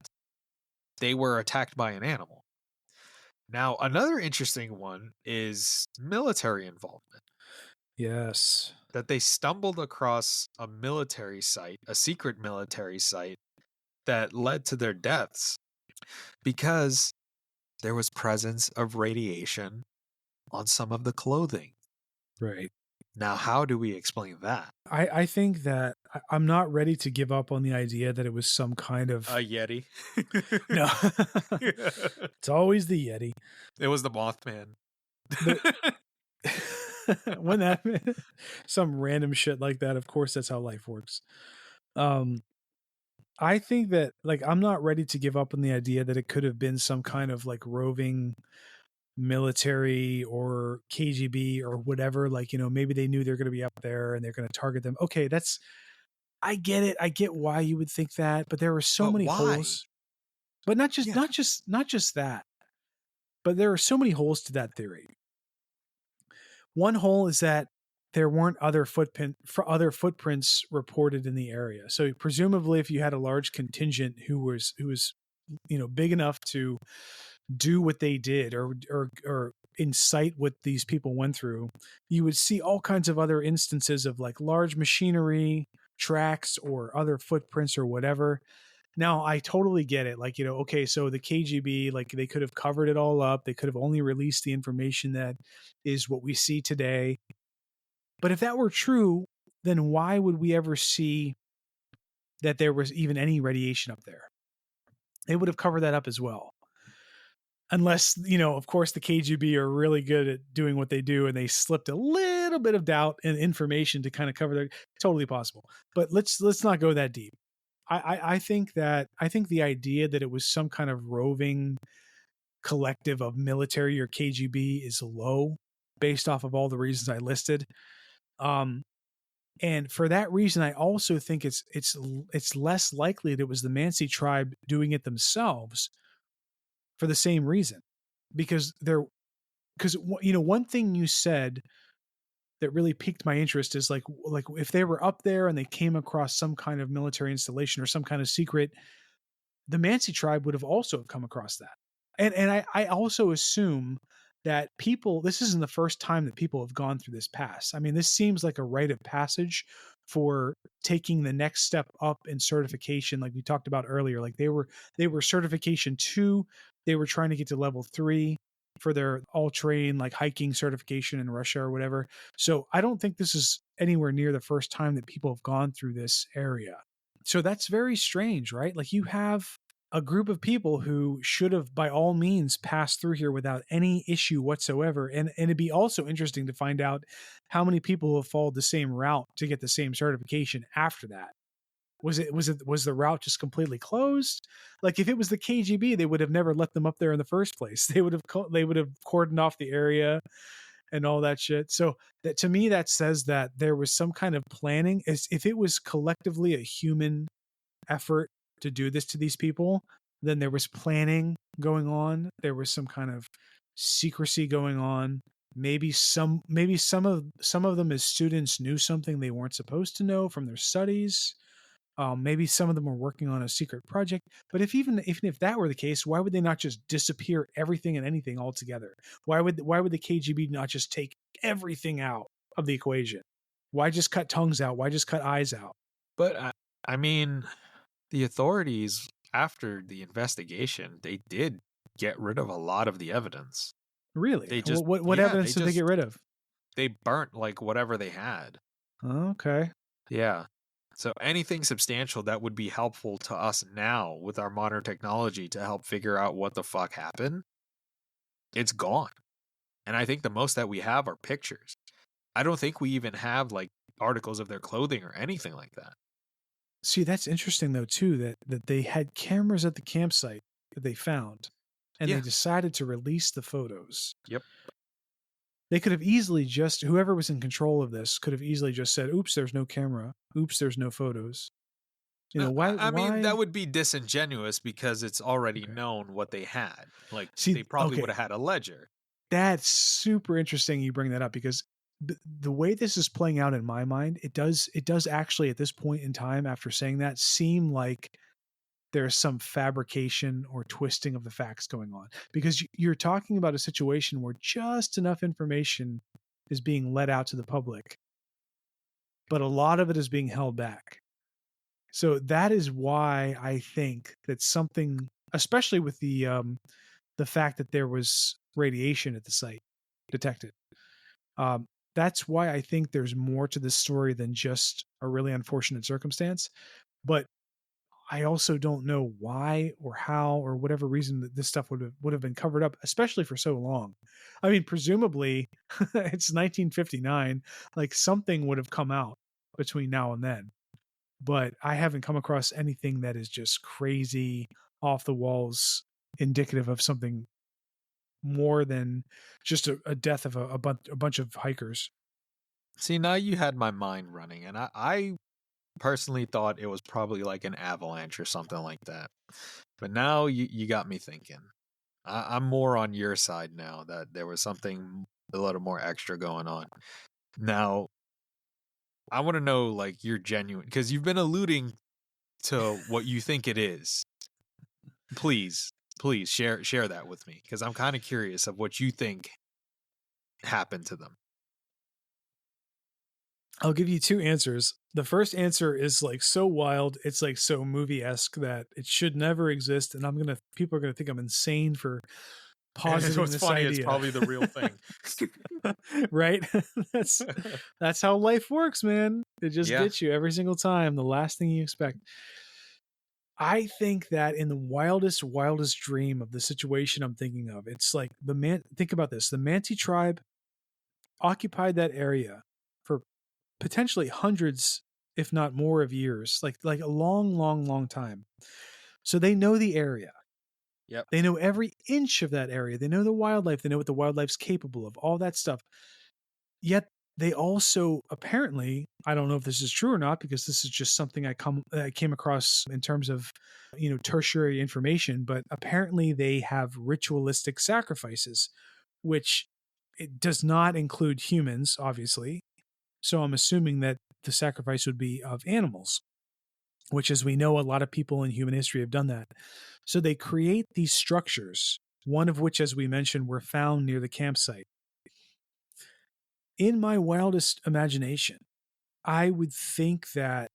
A: they were attacked by an animal. Now, another interesting one is military involvement.
B: Yes.
A: That they stumbled across a military site, a secret military site, that led to their deaths because there was presence of radiation on some of the clothing.
B: Right.
A: Now, how do we explain that?
B: I think that I'm not ready to give up on the idea that it was some kind of
A: A Yeti.
B: no. It's always the Yeti.
A: It was the Mothman.
B: When that some random shit like that, of course that's how life works. I think that like I'm not ready to give up on the idea that it could have been some kind of like roving military or KGB or whatever. Like, maybe they knew they're going to be up there and they're going to target them. Okay, I get it. I get why you would think that, but there were so
A: But
B: many
A: why?
B: holes. But not just that. But there are so many holes to that theory. One hole is that there weren't other footprints reported in the area. So presumably, if you had a large contingent who was big enough to do what they did or incite what these people went through, you would see all kinds of other instances of like large machinery, tracks, or other footprints or whatever. Now, I totally get it. Like, okay, so the KGB, like they could have covered it all up. They could have only released the information that is what we see today. But if that were true, then why would we ever see that there was even any radiation up there? They would have covered that up as well. Unless, of course, the KGB are really good at doing what they do and they slipped a little bit of doubt and information to kind of cover their, totally possible. But let's not go that deep. I think the idea that it was some kind of roving collective of military or KGB is low based off of all the reasons I listed. And for that reason, I also think it's less likely that it was the Mansi tribe doing it themselves for the same reason. Because one thing you said that really piqued my interest is like if they were up there and they came across some kind of military installation or some kind of secret, the Mansi tribe would have also come across that. And I also assume that this isn't the first time that people have gone through this pass. I mean, this seems like a rite of passage for taking the next step up in certification. Like we talked about earlier, like they were certification 2, they were trying to get to level 3 for their all-terrain like hiking certification in Russia or whatever. So I don't think this is anywhere near the first time that people have gone through this area. So that's very strange, right? Like you have a group of people who should have by all means passed through here without any issue whatsoever. And it'd be also interesting to find out how many people have followed the same route to get the same certification after that. Was the route just completely closed? Like if it was the KGB, they would have never let them up there in the first place. They would have cordoned off the area and all that shit. So that to me, that says that there was some kind of planning. As if it was collectively a human effort to do this to these people, then there was planning going on. There was some kind of secrecy going on. Maybe some of them as students knew something they weren't supposed to know from their studies. Maybe some of them were working on a secret project. But even if that were the case, why would they not just disappear everything and anything altogether? Why would the KGB not just take everything out of the equation? Why just cut tongues out? Why just cut eyes out?
A: But I mean, the authorities, after the investigation, they did get rid of a lot of the evidence.
B: Really?
A: They just
B: what evidence did they get rid of?
A: They burnt like whatever they had.
B: Okay.
A: Yeah. So anything substantial that would be helpful to us now with our modern technology to help figure out what the fuck happened, it's gone. And I think the most that we have are pictures. I don't think we even have like articles of their clothing or anything like that.
B: See, that's interesting though too, that they had cameras at the campsite that they found and they decided to release the photos.
A: Yep.
B: They could have easily whoever was in control of this could have easily just said, oops, there's no camera. Oops, there's no photos. Why?
A: I mean, that would be disingenuous because it's already known what they had. Like, they probably would have had a ledger.
B: That's super interesting you bring that up because the way this is playing out in my mind, it does actually at this point in time, after saying that, seem like there's some fabrication or twisting of the facts going on, because you're talking about a situation where just enough information is being let out to the public, but a lot of it is being held back. So that is why I think that something, especially with the fact that there was radiation at the site detected, that's why I think there's more to this story than just a really unfortunate circumstance. But I also don't know why or how or whatever reason that this stuff would have been covered up, especially for so long. I mean, presumably it's 1959, like something would have come out between now and then. But I haven't come across anything that is just crazy, off the walls, indicative of something more than just a death of a bunch of hikers.
A: See, now you had my mind running, and I personally thought it was probably like an avalanche or something like that. But now you got me thinking. I'm more on your side now that there was something a little more extra going on. Now, I want to know, like, you're genuine, because you've been alluding to what you think it is. Please share that with me, because I'm kind of curious of what you think happened to them.
B: I'll give you two answers. The first answer is like so wild, it's like so movie-esque that it should never exist, and people are gonna think I'm insane for positing this idea.
A: It's probably the real thing.
B: Right? That's how life works, man. It just
A: Yeah.
B: gets you every single time, the last thing you expect. I think that in the wildest dream of the situation I'm thinking of, it's like think about this. The Manti tribe occupied that area for potentially hundreds, if not more, of years, like a long time. So they know the area.
A: Yep.
B: They know every inch of that area. They know the wildlife. They know what the wildlife's capable of, all that stuff. Yet they also apparently, I don't know if this is true or not, because this is just something I came across in terms of, tertiary information, but apparently they have ritualistic sacrifices, which it does not include humans, obviously. So I'm assuming that the sacrifice would be of animals, which, as we know, a lot of people in human history have done that. So they create these structures, one of which, as we mentioned, were found near the campsite. In my wildest imagination, I would think that,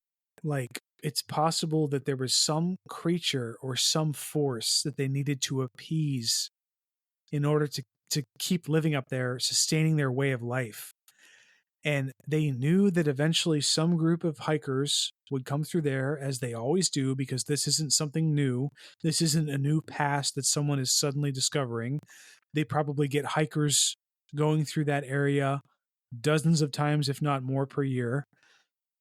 B: like, it's possible that there was some creature or some force that they needed to appease in order to keep living up there, sustaining their way of life. And they knew that eventually some group of hikers would come through there, as they always do, because this isn't something new. This isn't a new pass that someone is suddenly discovering. They probably get hikers going through that area dozens of times, if not more, per year.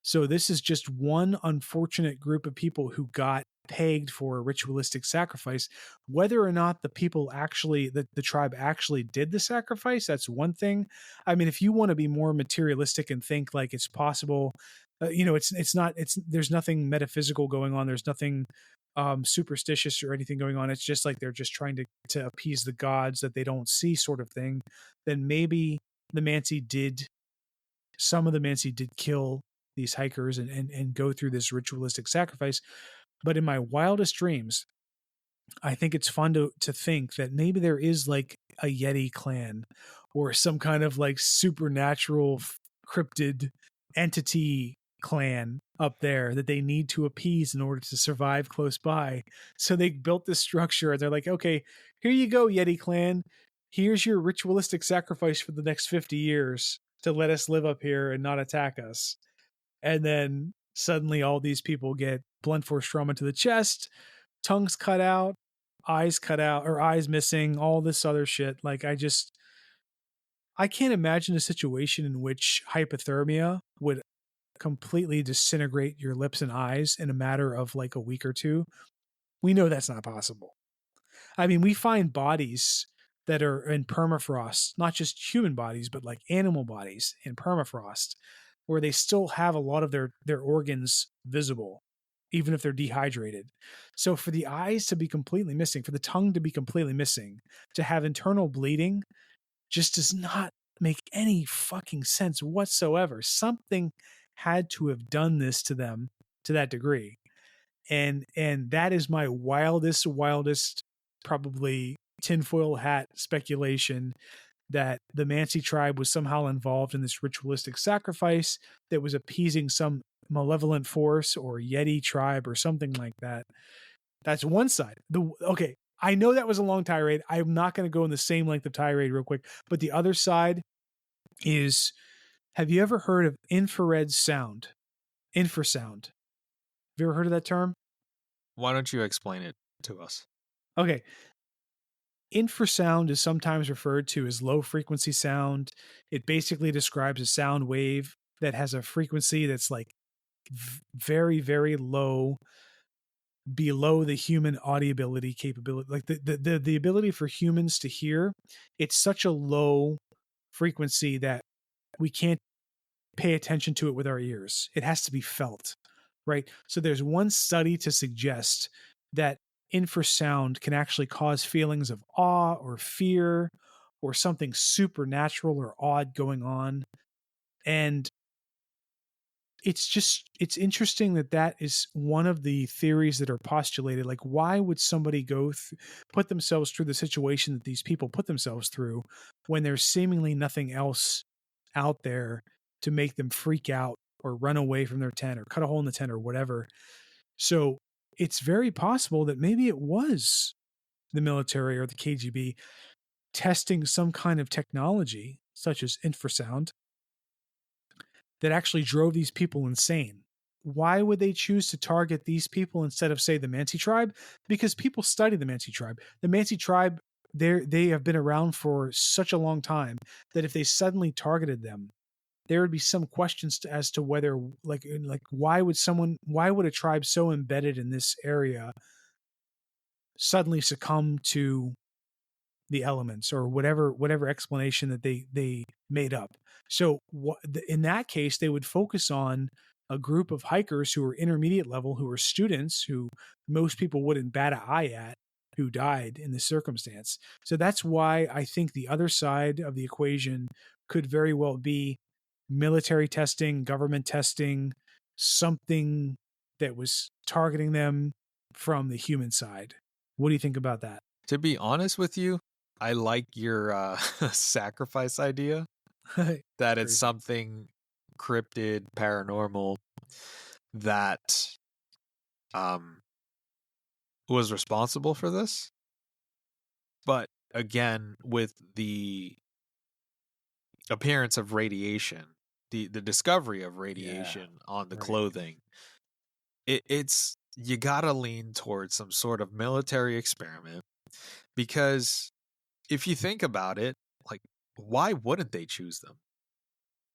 B: So this is just one unfortunate group of people who got pegged for a ritualistic sacrifice. Whether or not the people actually, the tribe actually did the sacrifice, that's one thing. I mean, if you want to be more materialistic and think like it's possible, there's nothing metaphysical going on. There's nothing superstitious or anything going on. It's just like they're just trying to appease the gods that they don't see, sort of thing. Then maybe some of the Mansi did kill these hikers and go through this ritualistic sacrifice. But in my wildest dreams, I think it's fun to think that maybe there is like a Yeti clan or some kind of like supernatural cryptid entity clan up there that they need to appease in order to survive close by. So they built this structure and they're like, okay, here you go, Yeti clan. Here's your ritualistic sacrifice for the next 50 years to let us live up here and not attack us. And then suddenly all these people get blunt force trauma to the chest, tongues cut out, eyes cut out, or eyes missing, all this other shit. Like, I can't imagine a situation in which hypothermia would completely disintegrate your lips and eyes in a matter of like a week or two. We know that's not possible. I mean, we find bodies that are in permafrost, not just human bodies, but like animal bodies in permafrost, where they still have a lot of their organs visible, even if they're dehydrated. So for the eyes to be completely missing, for the tongue to be completely missing, to have internal bleeding, just does not make any fucking sense whatsoever. Something had to have done this to them to that degree. And that is my wildest probably tinfoil hat speculation that the Mansi tribe was somehow involved in this ritualistic sacrifice that was appeasing some malevolent force or Yeti tribe or something like that. That's one side. Okay, I know that was a long tirade. I'm not going to go in the same length of tirade real quick, but the other side is, have you ever heard of infrared sound? Infrasound. Have you ever heard of that term?
A: Why don't you explain it to us?
B: Okay. Infrasound is sometimes referred to as low frequency sound. It basically describes a sound wave that has a frequency that's like very, very low, below the human audibility capability. Like the ability for humans to hear, it's such a low frequency that we can't pay attention to it with our ears. It has to be felt, right? So there's one study to suggest that infrasound can actually cause feelings of awe or fear or something supernatural or odd going on. And it's interesting that is one of the theories that are postulated. Like, why would somebody put themselves through the situation that these people put themselves through when there's seemingly nothing else out there to make them freak out or run away from their tent or cut a hole in the tent or whatever? So it's very possible that maybe it was the military or the KGB testing some kind of technology, such as infrasound, that actually drove these people insane. Why would they choose to target these people instead of, say, the Mansi tribe? Because people study the Mansi tribe. The Mansi tribe, they have been around for such a long time that if they suddenly targeted them, there would be some questions as to whether, like why would a tribe so embedded in this area suddenly succumb to the elements or whatever explanation that they made up. So in that case, they would focus on a group of hikers who were intermediate level, who were students, who most people wouldn't bat an eye at, who died in this circumstance. So that's why I think the other side of the equation could very well be military testing, government testing, something that was targeting them from the human side. What do you think about that?
A: To be honest with you, I like your sacrifice idea. That it's something cryptid, paranormal that was responsible for this. But again, with the appearance of radiation, the discovery of radiation on the clothing, it's you gotta lean towards some sort of military experiment, because if you think about it, like, why wouldn't they choose them?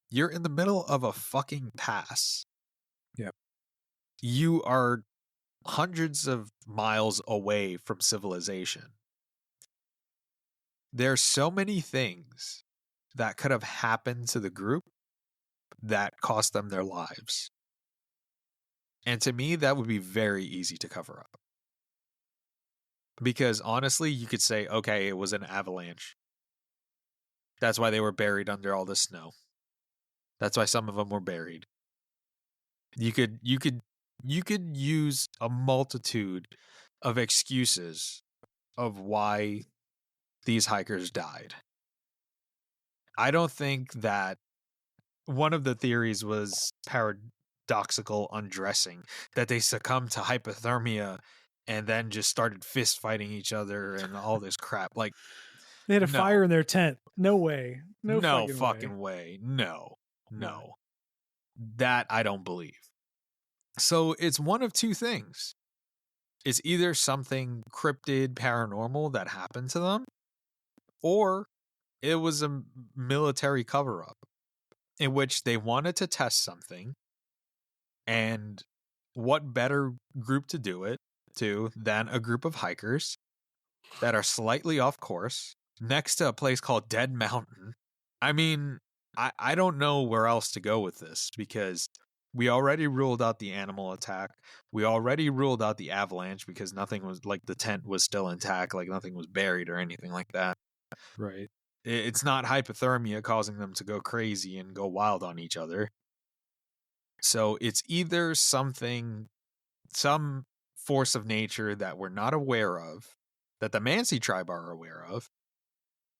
A: You're in the middle of a fucking pass.
B: Yep.
A: You are hundreds of miles away from civilization. There's so many things that could have happened to the group that cost them their lives. And to me, that would be very easy to cover up. Because honestly, you could say, okay, it was an avalanche. That's why they were buried under all the snow. That's why some of them were buried. You could use a multitude of excuses of why these hikers died. I don't think that one of the theories was paradoxical undressing, that they succumbed to hypothermia and then just started fist fighting each other and all this crap. Like,
B: they had a fire in their tent. No way. No
A: fucking way. No. That I don't believe. So it's one of two things. It's either something cryptid, paranormal that happened to them, or it was a military cover-up in which they wanted to test something, and what better group to do it to than a group of hikers that are slightly off course next to a place called Dead Mountain. I mean, I don't know where else to go with this, because we already ruled out the animal attack. We already ruled out the avalanche because nothing was, like, the tent was still intact, like nothing was buried or anything like that.
B: Right.
A: It's not hypothermia causing them to go crazy and go wild on each other. So it's either some force of nature that we're not aware of, that the Mansi tribe are aware of,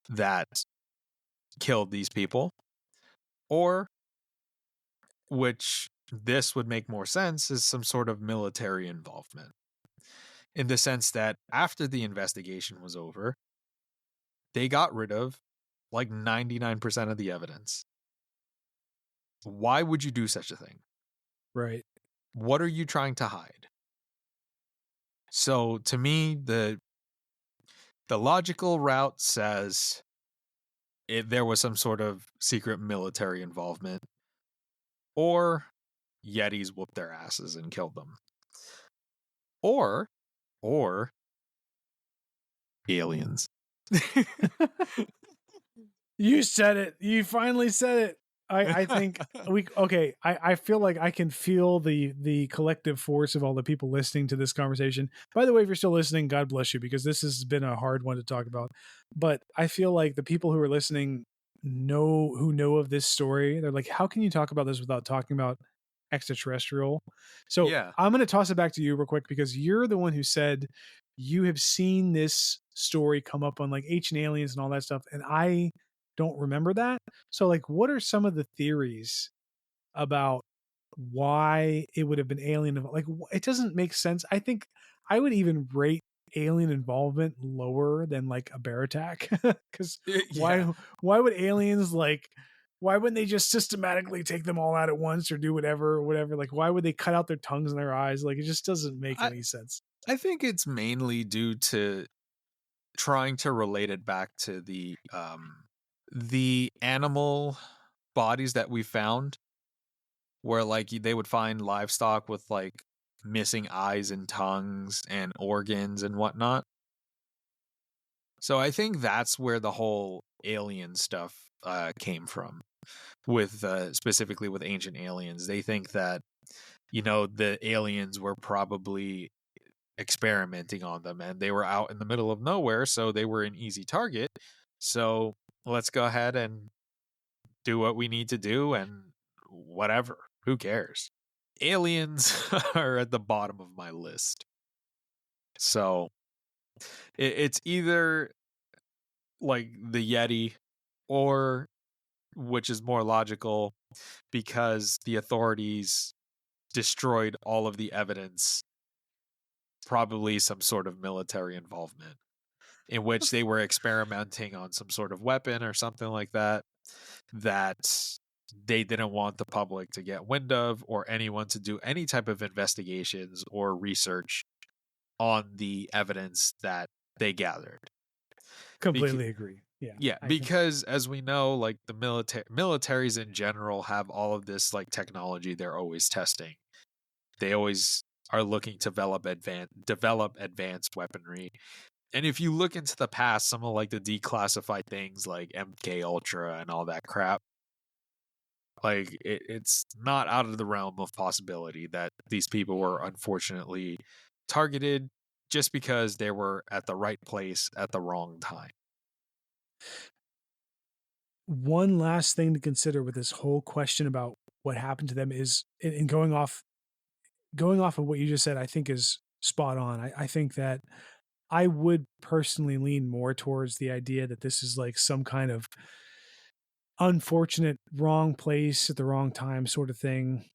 A: that killed these people, or, which this would make more sense, is some sort of military involvement. In the sense that after the investigation was over, they got rid of like 99% of the evidence. Why would you do such a thing?
B: Right.
A: What are you trying to hide? So to me, the logical route says there was some sort of secret military involvement, or Yetis whooped their asses and killed them, or aliens.
B: You said it. You finally said it. I think I feel like I can feel the collective force of all the people listening to this conversation. By the way, if you're still listening, God bless you, because this has been a hard one to talk about. But I feel like the people who are listening know of this story. They're like, how can you talk about this without talking about extraterrestrial? So
A: Yeah.
B: I'm going to toss it back to you real quick, because you're the one who said you have seen this story come up on like Ancient Aliens and all that stuff, and I don't remember that. So like, what are some of the theories about why it would have been alien? Like, it doesn't make sense. I think I would even rate alien involvement lower than like a bear attack, because
A: Yeah.
B: why would aliens, like, why wouldn't they just systematically take them all out at once or do whatever? Like, why would they cut out their tongues and their eyes? Like, it just doesn't make any sense.
A: I think it's mainly due to trying to relate it back to the animal bodies that we found, where like they would find livestock with like missing eyes and tongues and organs and whatnot. So I think that's where the whole alien stuff came from, with specifically with Ancient Aliens. They think that, the aliens were probably experimenting on them, and they were out in the middle of nowhere, so they were an easy target. So let's go ahead and do what we need to do, and whatever, who cares? Aliens are at the bottom of my list. So it's either like the Yeti, or, which is more logical, because the authorities destroyed all of the evidence, probably some sort of military involvement, in which they were experimenting on some sort of weapon or something like that they didn't want the public to get wind of, or anyone to do any type of investigations or research on the evidence that they gathered.
B: Completely agree.
A: Yeah, because as we know, like the militaries in general have all of this like technology they're always testing. They always are looking to develop advanced weaponry. And if you look into the past, some of like the declassified things like MK Ultra and all that crap, like it's not out of the realm of possibility that these people were unfortunately targeted just because they were at the right place at the wrong time.
B: One last thing to consider with this whole question about what happened to them is, in going off of what you just said, I think is spot on. I think that I would personally lean more towards the idea that this is like some kind of unfortunate wrong place at the wrong time sort of thing,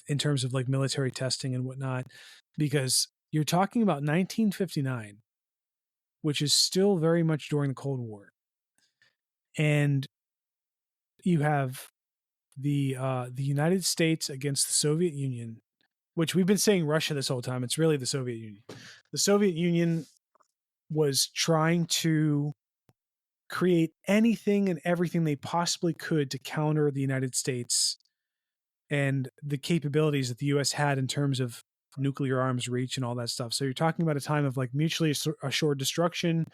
B: in terms of like military testing and whatnot, because you're talking about 1959, which is still very much during the Cold War. And you have the United States against the Soviet Union, which we've been saying Russia this whole time. It's really the Soviet Union. The Soviet Union was trying to create anything and everything they possibly could to counter the United States and the capabilities that the U.S. had in terms of nuclear arms reach and all that stuff. So you're talking about a time of like mutually assured destruction,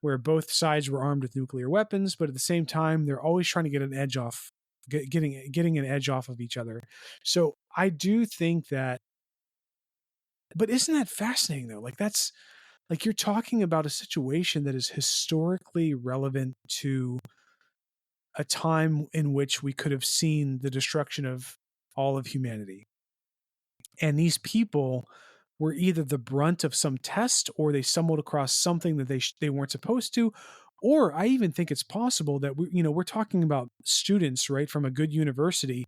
B: where both sides were armed with nuclear weapons, but at the same time, they're always trying to get an edge off, getting an edge off of each other. So I do think that, but isn't that fascinating though? Like like you're talking about a situation that is historically relevant to a time in which we could have seen the destruction of all of humanity. And these people were either the brunt of some test, or they stumbled across something that they weren't supposed to. Or I even think it's possible that we're talking about students, right, from a good university.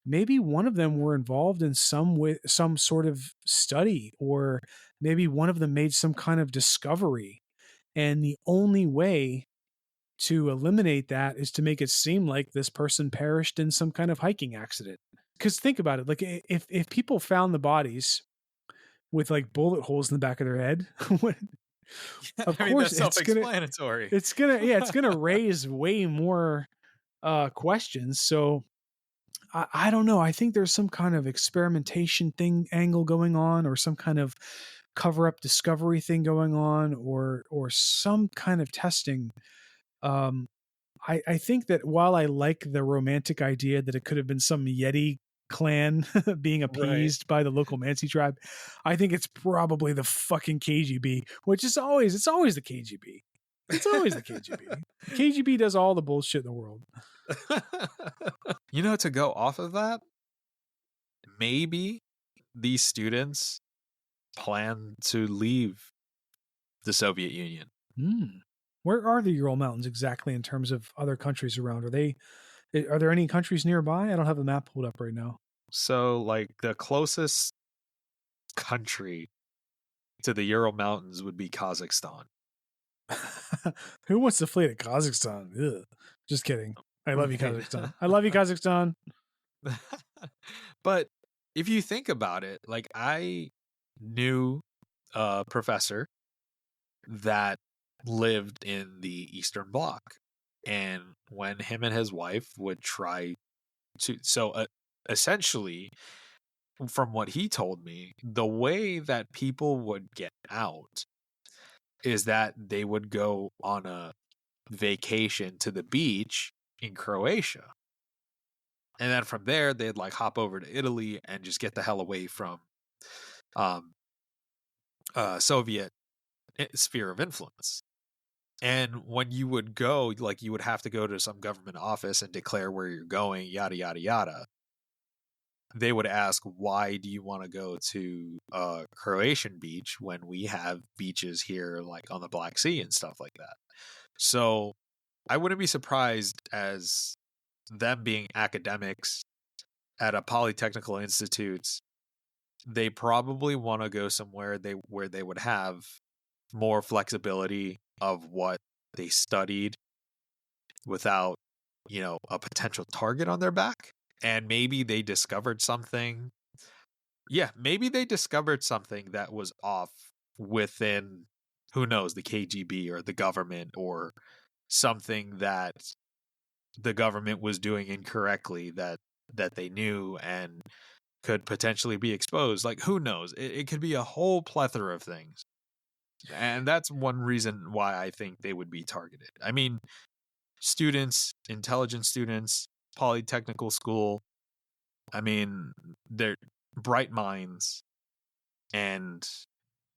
B: Maybe one of them were involved in some way, some sort of study, or maybe one of them made some kind of discovery. And the only way to eliminate that is to make it seem like this person perished in some kind of hiking accident. Because think about it, like if people found the bodies with like bullet holes in the back of their head, of
A: I mean,
B: course
A: that's self-explanatory.
B: it's gonna raise way more questions. So I don't know. I think there's some kind of experimentation thing angle going on, or some kind of cover up discovery thing going on, or some kind of testing. Um, I think that while I like the romantic idea that it could have been some Yeti clan being
A: Right.
B: appeased by the local Mansi tribe, I think it's probably the fucking KGB, which is always the KGB. It's always the KGB. The KGB does all the bullshit in the world.
A: To go off of that, maybe these students plan to leave the Soviet Union.
B: Where are the Ural Mountains exactly in terms of other countries around? Are there any countries nearby? I don't have the map pulled up right now.
A: So, like, the closest country to the Ural Mountains would be Kazakhstan.
B: Who wants to flee to Kazakhstan? Ugh. Just kidding. I love you, Kazakhstan. I love you, Kazakhstan.
A: But if you think about it, like, I knew a professor that lived in the Eastern Bloc. And when him and his wife would try to, essentially, from what he told me, the way that people would get out is that they would go on a vacation to the beach in Croatia. And then from there, they'd like hop over to Italy and just get the hell away from Soviet sphere of influence. And when you would go, like, you would have to go to some government office and declare where you're going, yada, yada, yada. They would ask, why do you want to go to a Croatian beach when we have beaches here, like on the Black Sea and stuff like that? So I wouldn't be surprised, as them being academics at a polytechnical institute, they probably want to go somewhere where they would have more flexibility of what they studied without, a potential target on their back. And maybe they discovered something. Yeah, maybe they discovered something that was off within, who knows, the KGB or the government, or something that the government was doing incorrectly that they knew and could potentially be exposed. Like, who knows? It could be a whole plethora of things. And that's one reason why I think they would be targeted. I mean, students, intelligent students, polytechnical school, I mean, they're bright minds. And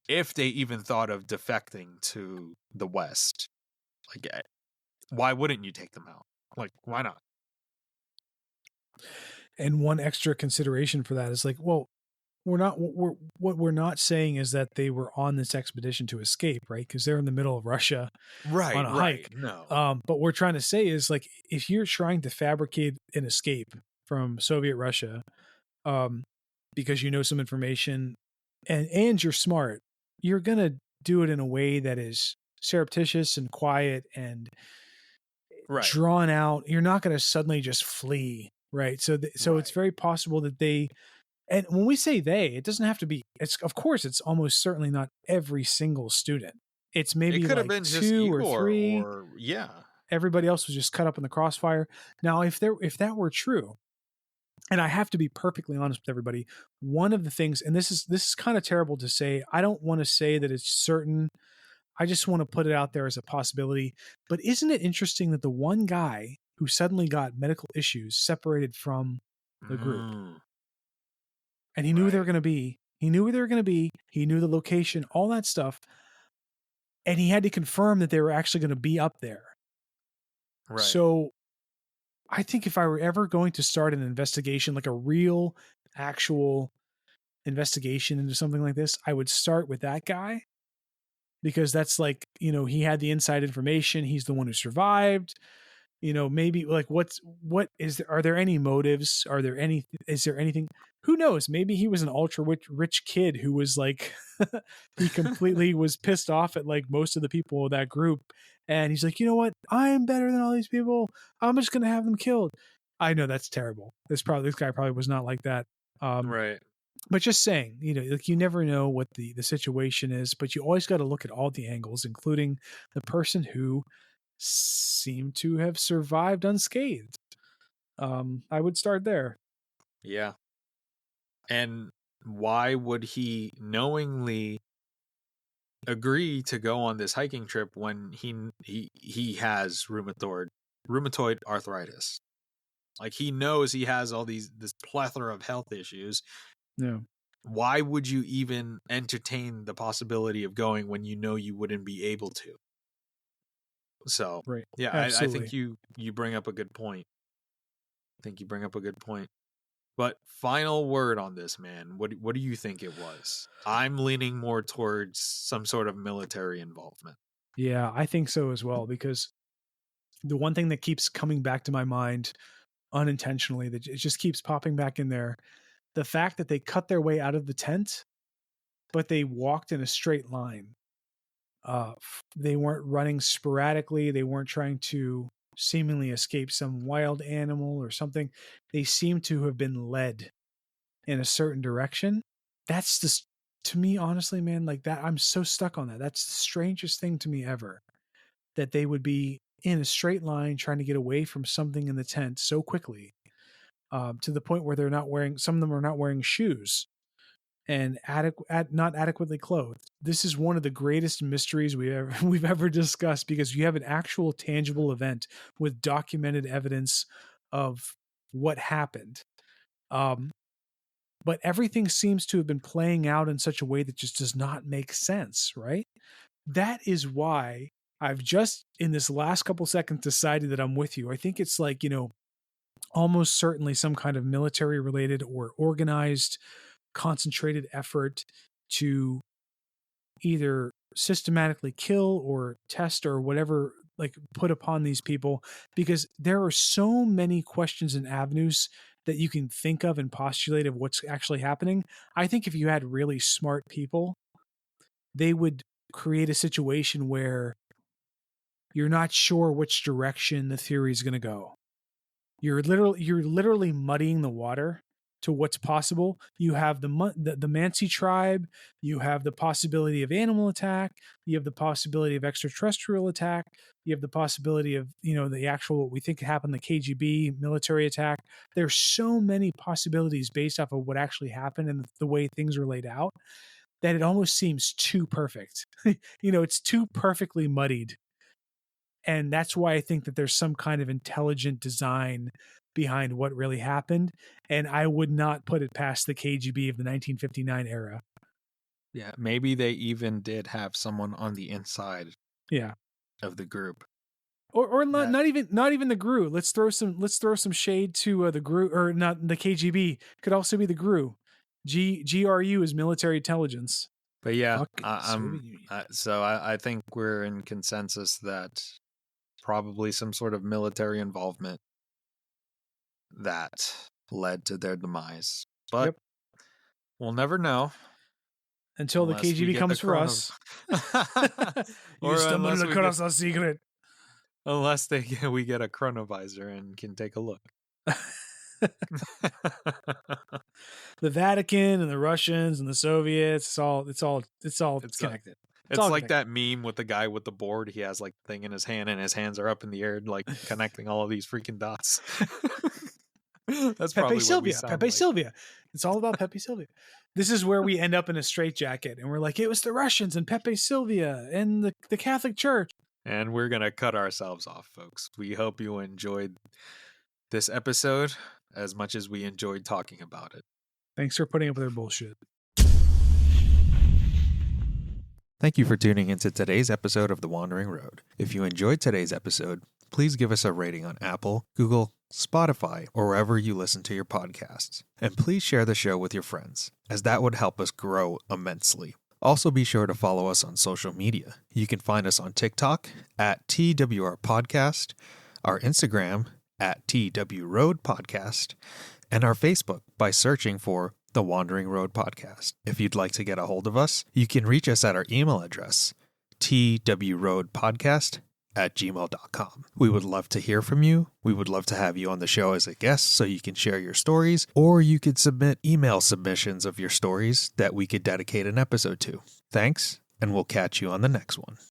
A: if they even thought of defecting to the West, like, why wouldn't you take them out? Like, why not?
B: And one extra consideration for that is like, well, what we're not saying is that they were on this expedition to escape, right? Because they're in the middle of Russia on a hike.
A: No.
B: But what we're trying to say is, like, if you're trying to fabricate an escape from Soviet Russia, because you know some information and you're smart, you're gonna do it in a way that is surreptitious and quiet and drawn out. You're not going to suddenly just flee, right? So it's very possible that they. And when we say they, it doesn't have to be. Of course, it's almost certainly not every single student. It's maybe
A: it could have
B: like
A: been just
B: 2
A: you
B: or 3.
A: or yeah.
B: Everybody else was just cut up in the crossfire. Now, if that were true, and I have to be perfectly honest with everybody, one of the things, and this is kind of terrible to say. I don't want to say that it's certain. I just want to put it out there as a possibility. But isn't it interesting that the one guy who suddenly got medical issues separated from the group, and he knew where they were going to be. He knew where they were going to be. He knew the location, all that stuff. and he had to confirm that they were actually going to be up there.
A: Right.
B: So I think if I were ever going to start an investigation, like a real, actual investigation into something like this, I would start with that guy, because that's like, he had the inside information. He's the one who survived. Maybe like are there any motives? Is there anything? Who knows? Maybe he was an ultra rich kid who was like, he completely was pissed off at like most of the people of that group. And he's like, you know what? I'm better than all these people. I'm just going to have them killed. I know that's terrible. This guy probably was not like that.
A: Right.
B: But just saying, like, you never know what the situation is, but you always got to look at all the angles, including the person who seemed to have survived unscathed. I would start there.
A: Yeah. And why would he knowingly agree to go on this hiking trip when he has rheumatoid arthritis? Like, he knows he has all this plethora of health issues.
B: Yeah.
A: Why would you even entertain the possibility of going when you know you wouldn't be able to? So,
B: right.
A: Yeah, I think you bring up a good point. But final word on this, man. What do you think it was? I'm leaning more towards some sort of military involvement.
B: Yeah, I think so as well, because the one thing that keeps coming back to my mind unintentionally, that it just keeps popping back in there, the fact that they cut their way out of the tent, but they walked in a straight line. They weren't running sporadically. They weren't trying to seemingly escape some wild animal or something. They seem to have been led in a certain direction. That's just, to me, honestly, man, like that, I'm so stuck on that. That's the strangest thing to me ever, that they would be in a straight line trying to get away from something in the tent so quickly, to the point where some of them are not wearing shoes and not adequately clothed. This is one of the greatest mysteries we've ever discussed, because you have an actual tangible event with documented evidence of what happened. But everything seems to have been playing out in such a way that just does not make sense, right? That is why I've just, in this last couple seconds, decided that I'm with you. I think it's like, almost certainly some kind of military related or organized, concentrated effort to either systematically kill or test or whatever, like, put upon these people, because there are so many questions and avenues that you can think of and postulate of what's actually happening. I think if you had really smart people, they would create a situation where you're not sure which direction the theory is going to go. You're literally muddying the water to what's possible. You have the Mansi tribe. You have the possibility of animal attack. You have the possibility of extraterrestrial attack. You have the possibility of, the actual, what we think happened, the KGB military attack. There's so many possibilities based off of what actually happened and the way things are laid out, that it almost seems too perfect. It's too perfectly muddied. And that's why I think that there's some kind of intelligent design behind what really happened. And I would not put it past the KGB of the 1959 era.
A: Yeah, maybe they even did have someone on the inside of the group.
B: Or not even the GRU. Let's throw some shade to the GRU, or not the KGB. Could also be the GRU. GRU is military intelligence.
A: But yeah, I think we're in consensus that probably some sort of military involvement that led to their demise. But we'll never know.
B: Until the KGB comes for us. You stumbled across our secret.
A: Unless we get a chronovisor and can take a look.
B: The Vatican and the Russians and the Soviets, it's all connected.
A: It's like that meme with the guy with the board. He has like the thing in his hand and his hands are up in the air, like connecting all of these freaking dots. That's
B: Pepe Sylvia. It's all about Pepe Sylvia. This is where we end up in a straitjacket, and we're like, it was the Russians and Pepe Sylvia and the Catholic Church.
A: And we're going to cut ourselves off, folks. We hope you enjoyed this episode as much as we enjoyed talking about it.
B: Thanks for putting up with their bullshit.
A: Thank you for tuning into today's episode of The Wandering Road. If you enjoyed today's episode, please give us a rating on Apple, Google, Spotify, or wherever you listen to your podcasts. And please share the show with your friends, as that would help us grow immensely. Also be sure to follow us on social media. You can find us on TikTok at twroadpodcast, our Instagram at twroadpodcast, and our Facebook by searching for The Wandering Road Podcast. If you'd like to get a hold of us, you can reach us at our email address, twroadpodcast@gmail.com. We would love to hear from you. We would love to have you on the show as a guest so you can share your stories, or you could submit email submissions of your stories that we could dedicate an episode to. Thanks, and we'll catch you on the next one.